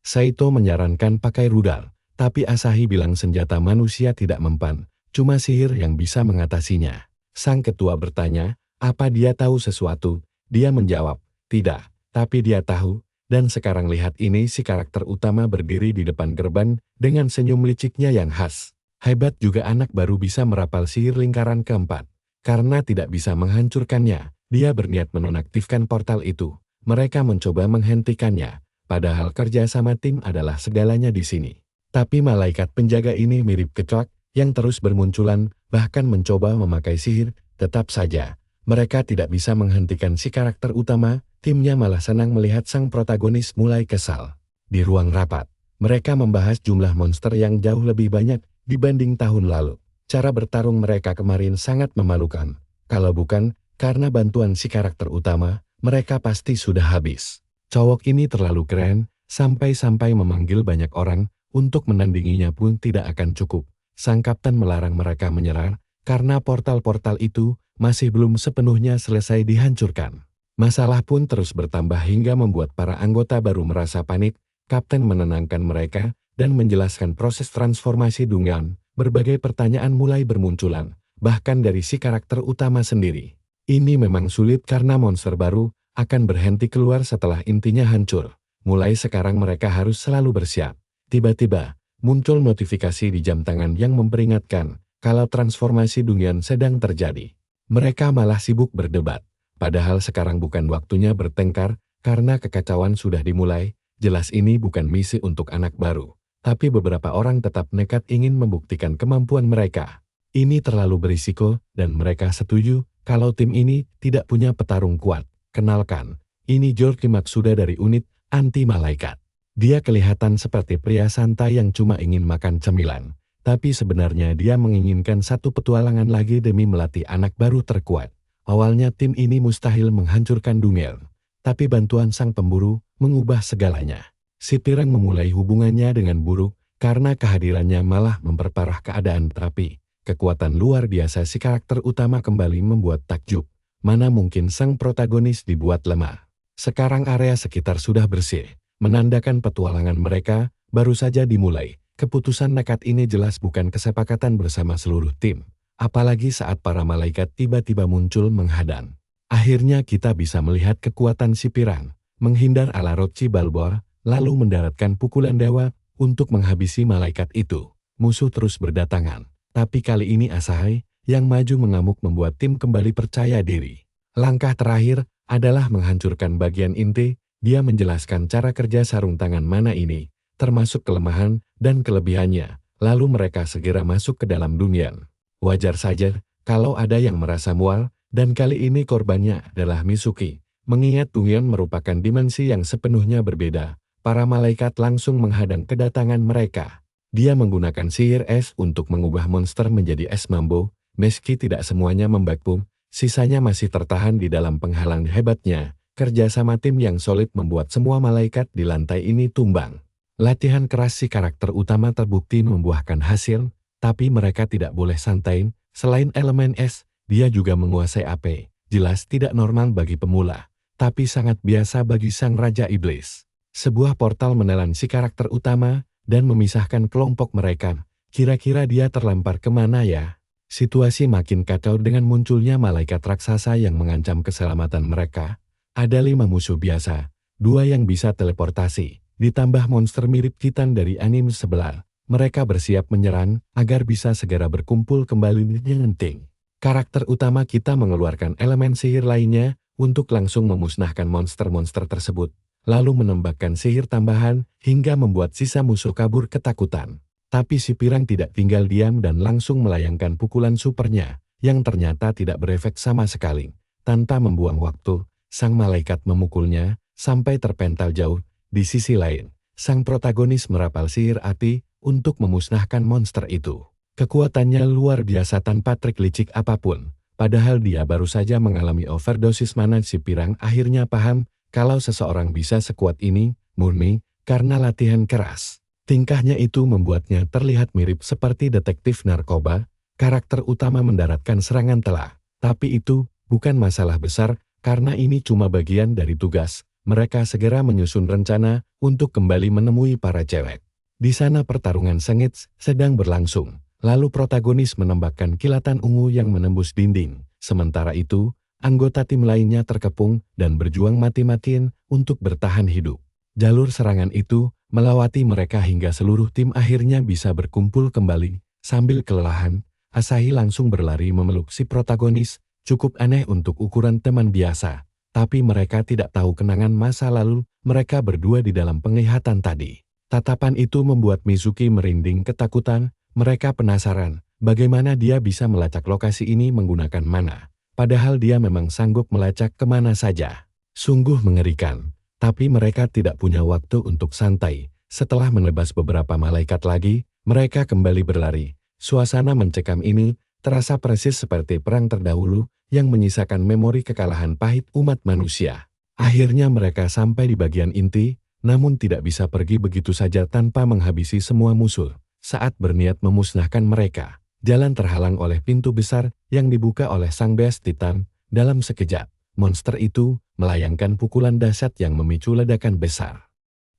S1: Saito menyarankan pakai rudal, tapi Asahi bilang senjata manusia tidak mempan, cuma sihir yang bisa mengatasinya. Sang ketua bertanya, apa dia tahu sesuatu? Dia menjawab, tidak, tapi dia tahu, dan sekarang lihat ini si karakter utama berdiri di depan gerbang dengan senyum liciknya yang khas. Hebat juga anak baru bisa merapal sihir lingkaran keempat. Karena tidak bisa menghancurkannya, dia berniat menonaktifkan portal itu. Mereka mencoba menghentikannya, padahal kerja sama tim adalah segalanya di sini. Tapi malaikat penjaga ini mirip kecoak yang terus bermunculan, bahkan mencoba memakai sihir. Tetap saja, mereka tidak bisa menghentikan si karakter utama. Timnya malah senang melihat sang protagonis mulai kesal. Di ruang rapat, mereka membahas jumlah monster yang jauh lebih banyak dibanding tahun lalu. Cara bertarung mereka kemarin sangat memalukan. Kalau bukan karena bantuan si karakter utama, mereka pasti sudah habis. Cowok ini terlalu keren, sampai-sampai memanggil banyak orang untuk menandinginya pun tidak akan cukup. Sang kapten melarang mereka menyerang, karena portal-portal itu masih belum sepenuhnya selesai dihancurkan. Masalah pun terus bertambah hingga membuat para anggota baru merasa panik. Kapten menenangkan mereka dan menjelaskan proses transformasi Dungan. Berbagai pertanyaan mulai bermunculan, bahkan dari si karakter utama sendiri. Ini memang sulit karena monster baru akan berhenti keluar setelah intinya hancur. Mulai sekarang mereka harus selalu bersiap. Tiba-tiba, muncul notifikasi di jam tangan yang memperingatkan kalau transformasi Dungan sedang terjadi. Mereka malah sibuk berdebat. Padahal sekarang bukan waktunya bertengkar karena kekacauan sudah dimulai. Jelas ini bukan misi untuk anak baru. Tapi beberapa orang tetap nekat ingin membuktikan kemampuan mereka. Ini terlalu berisiko dan mereka setuju kalau tim ini tidak punya petarung kuat. Kenalkan, ini George Matsuda dari unit anti malaikat. Dia kelihatan seperti pria santai yang cuma ingin makan cemilan. Tapi sebenarnya dia menginginkan satu petualangan lagi demi melatih anak baru terkuat. Awalnya tim ini mustahil menghancurkan Dungan. Tapi bantuan sang pemburu mengubah segalanya. Si Pirang memulai hubungannya dengan buruk karena kehadirannya malah memperparah keadaan. Tapi kekuatan luar biasa si karakter utama kembali membuat takjub. Mana mungkin sang protagonis dibuat lemah. Sekarang area sekitar sudah bersih, menandakan petualangan mereka baru saja dimulai. Keputusan nekat ini jelas bukan kesepakatan bersama seluruh tim. Apalagi saat para malaikat tiba-tiba muncul menghadang. Akhirnya kita bisa melihat kekuatan si Pirang, menghindar ala Rochi Balbor, lalu mendaratkan pukulan dewa untuk menghabisi malaikat itu. Musuh terus berdatangan, tapi kali ini Asahi yang maju mengamuk membuat tim kembali percaya diri. Langkah terakhir adalah menghancurkan bagian inti. Dia menjelaskan cara kerja sarung tangan mana ini, termasuk kelemahan dan kelebihannya. Lalu mereka segera masuk ke dalam Dungan. Wajar saja kalau ada yang merasa mual, dan kali ini korbannya adalah Misuki. Mengingat Dungan merupakan dimensi yang sepenuhnya berbeda. Para malaikat langsung menghadang kedatangan mereka. Dia menggunakan sihir es untuk mengubah monster menjadi es mambo. Meski tidak semuanya membeku, sisanya masih tertahan di dalam penghalang. Hebatnya, kerjasama tim yang solid membuat semua malaikat di lantai ini tumbang. Latihan keras si karakter utama terbukti membuahkan hasil, tapi mereka tidak boleh santai. Selain elemen es, dia juga menguasai AP. Jelas tidak normal bagi pemula. tapi sangat biasa bagi Sang Raja Iblis. Sebuah portal menelan si karakter utama dan memisahkan kelompok mereka. Kira-kira dia terlempar kemana ya? Situasi makin kacau dengan munculnya malaikat raksasa yang mengancam keselamatan mereka. Ada 5 musuh biasa, 2 yang bisa teleportasi, ditambah monster mirip Titan dari anime sebelah. Mereka bersiap menyerang agar bisa segera berkumpul kembali dengan Ting. Karakter utama kita mengeluarkan elemen sihir lainnya untuk langsung memusnahkan monster-monster tersebut, lalu menembakkan sihir tambahan hingga membuat sisa musuh kabur ketakutan. Tapi si pirang tidak tinggal diam dan langsung melayangkan pukulan supernya, yang ternyata tidak berefek sama sekali. Tanpa membuang waktu, sang malaikat memukulnya sampai terpental jauh. Di sisi lain, sang protagonis merapal sihir api untuk memusnahkan monster itu. Kekuatannya luar biasa tanpa trik licik apapun. Padahal dia baru saja mengalami overdosis mana. Si pirang akhirnya paham kalau seseorang bisa sekuat ini, murni karena latihan keras. Tingkahnya itu membuatnya terlihat mirip seperti detektif narkoba. Karakter utama mendaratkan serangan telak. Tapi itu bukan masalah besar karena ini cuma bagian dari tugas. Mereka segera menyusun rencana untuk kembali menemui para cewek. Di sana pertarungan sengit sedang berlangsung. Lalu protagonis menembakkan kilatan ungu yang menembus dinding. Sementara itu, anggota tim lainnya terkepung dan berjuang mati-matian untuk bertahan hidup. Jalur serangan itu melewati mereka hingga seluruh tim akhirnya bisa berkumpul kembali. Sambil kelelahan, Asahi langsung berlari memeluk si protagonis. Cukup aneh untuk ukuran teman biasa. Tapi mereka tidak tahu kenangan masa lalu mereka berdua di dalam penglihatan tadi. Tatapan itu membuat Mizuki merinding ketakutan. Mereka penasaran bagaimana dia bisa melacak lokasi ini menggunakan mana. Padahal dia memang sanggup melacak kemana saja. Sungguh mengerikan. Tapi mereka tidak punya waktu untuk santai. Setelah menebas beberapa malaikat lagi, mereka kembali berlari. Suasana mencekam ini terasa persis seperti perang terdahulu yang menyisakan memori kekalahan pahit umat manusia. Akhirnya mereka sampai di bagian inti, namun tidak bisa pergi begitu saja tanpa menghabisi semua musuh. Saat berniat memusnahkan mereka, jalan terhalang oleh pintu besar yang dibuka oleh Sang Beast Titan. Dalam sekejap, monster itu melayangkan pukulan dahsyat yang memicu ledakan besar.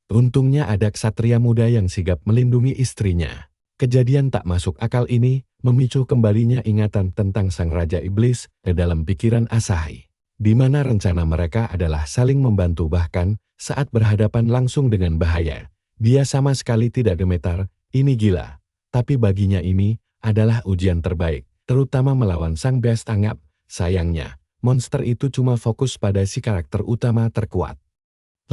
S1: Untungnya ada ksatria muda yang sigap melindungi istrinya. Kejadian tak masuk akal ini memicu kembalinya ingatan tentang Sang Raja Iblis ke dalam pikiran Asahi. Di mana rencana mereka adalah saling membantu bahkan saat berhadapan langsung dengan bahaya. Dia sama sekali tidak gemetar, ini gila. Tapi baginya ini adalah ujian terbaik, terutama melawan Sang Beast Angap. Sayangnya, monster itu cuma fokus pada si karakter utama terkuat.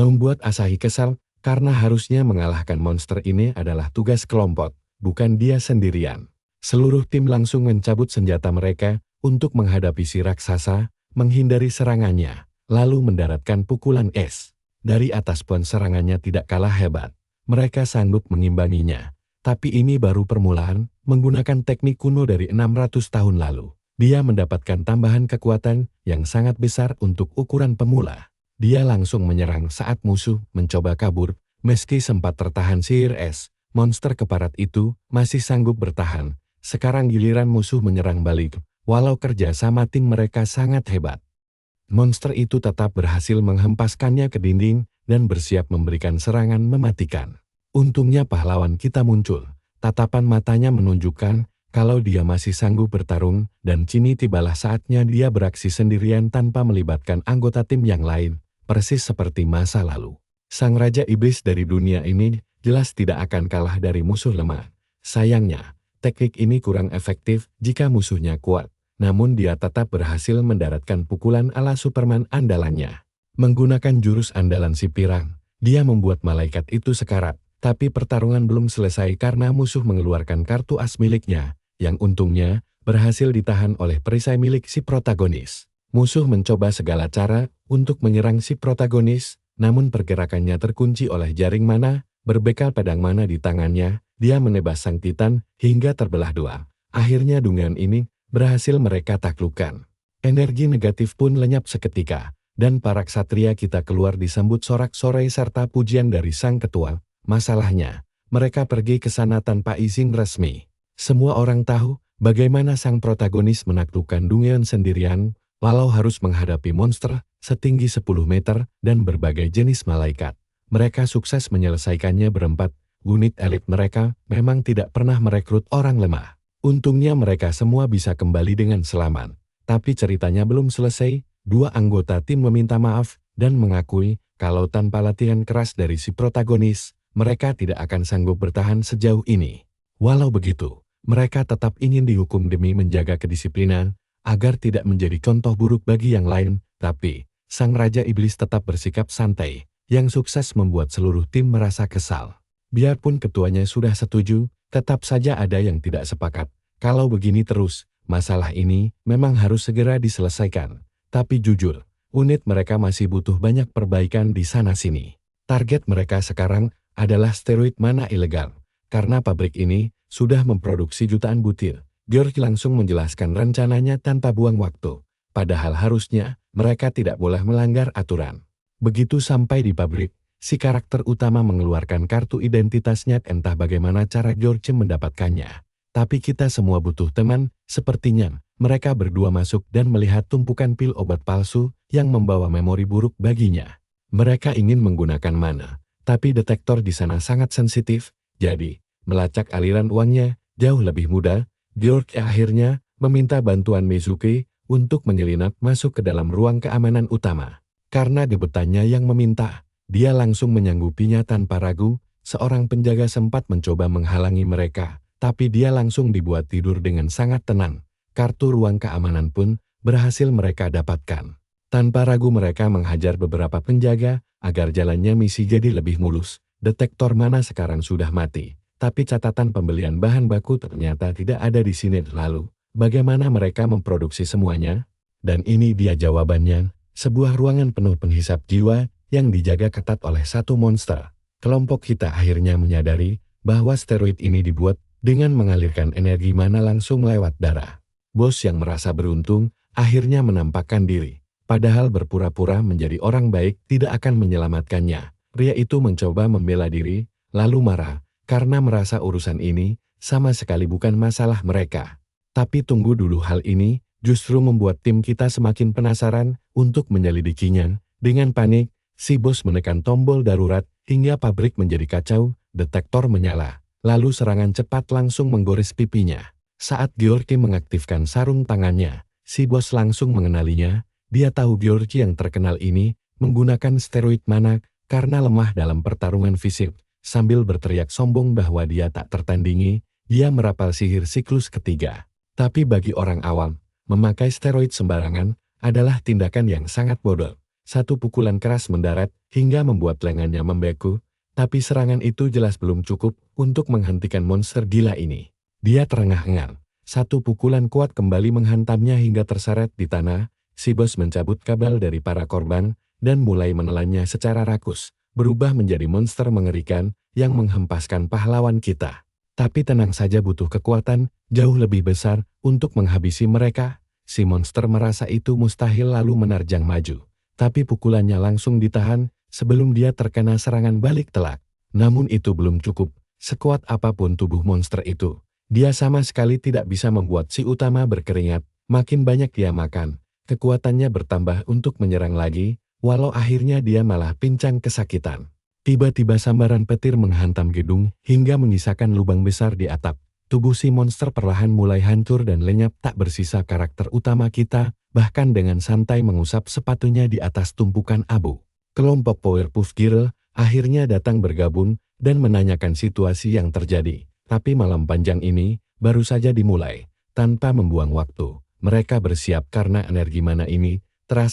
S1: Membuat Asahi kesal, karena harusnya mengalahkan monster ini adalah tugas kelompok, bukan dia sendirian. Seluruh tim langsung mencabut senjata mereka untuk menghadapi si raksasa, menghindari serangannya, lalu mendaratkan pukulan es. Dari atas pun serangannya tidak kalah hebat. Mereka sanggup mengimbanginya. Tapi ini baru permulaan, menggunakan teknik kuno dari 600 tahun lalu. Dia mendapatkan tambahan kekuatan yang sangat besar untuk ukuran pemula. Dia langsung menyerang saat musuh mencoba kabur. Meski sempat tertahan sihir es, monster keparat itu masih sanggup bertahan. Sekarang giliran musuh menyerang balik. Walau kerja sama tim mereka sangat hebat, monster itu tetap berhasil menghempaskannya ke dinding dan bersiap memberikan serangan mematikan. Untungnya pahlawan kita muncul. Tatapan matanya menunjukkan kalau dia masih sanggup bertarung, dan kini tibalah saatnya dia beraksi sendirian tanpa melibatkan anggota tim yang lain, persis seperti masa lalu. Sang Raja Iblis dari dunia ini jelas tidak akan kalah dari musuh lemah. Sayangnya, teknik ini kurang efektif jika musuhnya kuat, namun dia tetap berhasil mendaratkan pukulan ala Superman andalannya. Menggunakan jurus andalan si pirang, dia membuat malaikat itu sekarat, tapi pertarungan belum selesai karena musuh mengeluarkan kartu as miliknya, yang untungnya berhasil ditahan oleh perisai milik si protagonis. Musuh mencoba segala cara untuk menyerang si protagonis, namun pergerakannya terkunci oleh jaring mana. Berbekal pedang mana di tangannya, dia menebas sang Titan hingga terbelah dua. Akhirnya dengan ini berhasil mereka taklukkan. Energi negatif pun lenyap seketika, dan para ksatria kita keluar disambut sorak-sorai serta pujian dari sang ketua. Masalahnya, mereka pergi ke sana tanpa izin resmi. Semua orang tahu bagaimana sang protagonis menaklukkan Dungeon sendirian, walau harus menghadapi monster setinggi 10 meter, dan berbagai jenis malaikat. Mereka sukses menyelesaikannya berempat. Unit elit mereka memang tidak pernah merekrut orang lemah. Untungnya mereka semua bisa kembali dengan selamat. Tapi ceritanya belum selesai. Dua anggota tim meminta maaf dan mengakui kalau tanpa latihan keras dari si protagonis, mereka tidak akan sanggup bertahan sejauh ini. Walau begitu, mereka tetap ingin dihukum demi menjaga kedisiplinan, agar tidak menjadi contoh buruk bagi yang lain. Tapi, Sang Raja Iblis tetap bersikap santai, yang sukses membuat seluruh tim merasa kesal. Biarpun ketuanya sudah setuju, tetap saja ada yang tidak sepakat. Kalau begini terus, masalah ini memang harus segera diselesaikan. Tapi jujur, unit mereka masih butuh banyak perbaikan di sana-sini. Target mereka sekarang adalah steroid mana ilegal. Karena pabrik ini sudah memproduksi jutaan butir. George langsung menjelaskan rencananya tanpa buang waktu. Padahal harusnya mereka tidak boleh melanggar aturan. Begitu sampai di pabrik, si karakter utama mengeluarkan kartu identitasnya. Entah bagaimana cara George mendapatkannya. Tapi kita semua butuh teman. Sepertinya mereka berdua masuk dan melihat tumpukan pil obat palsu yang membawa memori buruk baginya. Mereka ingin menggunakan mana, tapi detektor di sana sangat sensitif, jadi melacak aliran uangnya jauh lebih mudah. George akhirnya meminta bantuan Mizuki untuk menyelinap masuk ke dalam ruang keamanan utama. Karena gebetannya yang meminta, dia langsung menyanggupinya tanpa ragu. Seorang penjaga sempat mencoba menghalangi mereka, tapi dia langsung dibuat tidur dengan sangat tenang. Kartu ruang keamanan pun berhasil mereka dapatkan. Tanpa ragu mereka menghajar beberapa penjaga agar jalannya misi jadi lebih mulus. Detektor mana sekarang sudah mati, tapi catatan pembelian bahan baku ternyata tidak ada di sini. Lalu, bagaimana mereka memproduksi semuanya? Dan ini dia jawabannya, sebuah ruangan penuh penghisap jiwa yang dijaga ketat oleh satu monster. Kelompok kita akhirnya menyadari bahwa steroid ini dibuat dengan mengalirkan energi mana langsung lewat darah. Bos yang merasa beruntung akhirnya menampakkan diri. Padahal berpura-pura menjadi orang baik tidak akan menyelamatkannya. Pria itu mencoba membela diri, lalu marah, karena merasa urusan ini sama sekali bukan masalah mereka. Tapi tunggu dulu, hal ini justru membuat tim kita semakin penasaran untuk menyelidikinya. Dengan panik, si bos menekan tombol darurat hingga pabrik menjadi kacau. Detektor menyala. Lalu serangan cepat langsung menggores pipinya. Saat George mengaktifkan sarung tangannya, si bos langsung mengenalinya. Dia tahu George yang terkenal ini menggunakan steroid mana karena lemah dalam pertarungan fisik. Sambil berteriak sombong bahwa dia tak tertandingi, dia merapal sihir siklus ketiga. Tapi bagi orang awam, memakai steroid sembarangan adalah tindakan yang sangat bodoh. Satu pukulan keras mendarat hingga membuat lengannya membeku. Tapi serangan itu jelas belum cukup untuk menghentikan monster gila ini. Dia terengah-engah. Satu pukulan kuat kembali menghantamnya hingga terseret di tanah. Si bos mencabut kabel dari para korban dan mulai menelannya secara rakus, berubah menjadi monster mengerikan yang menghempaskan pahlawan kita. Tapi tenang saja, butuh kekuatan jauh lebih besar untuk menghabisi mereka. Si monster merasa itu mustahil lalu menerjang maju. Tapi pukulannya langsung ditahan sebelum dia terkena serangan balik telak. Namun itu belum cukup. Sekuat apapun tubuh monster itu, dia sama sekali tidak bisa membuat si utama berkeringat. Makin banyak dia makan, kekuatannya bertambah untuk menyerang lagi, walau akhirnya dia malah pincang kesakitan. Tiba-tiba sambaran petir menghantam gedung hingga menyisakan lubang besar di atap. Tubuh si monster perlahan mulai hancur dan lenyap, tak bersisa karakter utama kita, bahkan dengan santai mengusap sepatunya di atas tumpukan abu. Kelompok Powerpuff Girls akhirnya datang bergabung dan menanyakan situasi yang terjadi. Tapi malam panjang ini baru saja dimulai. Tanpa membuang waktu, mereka bersiap karena energi mana ini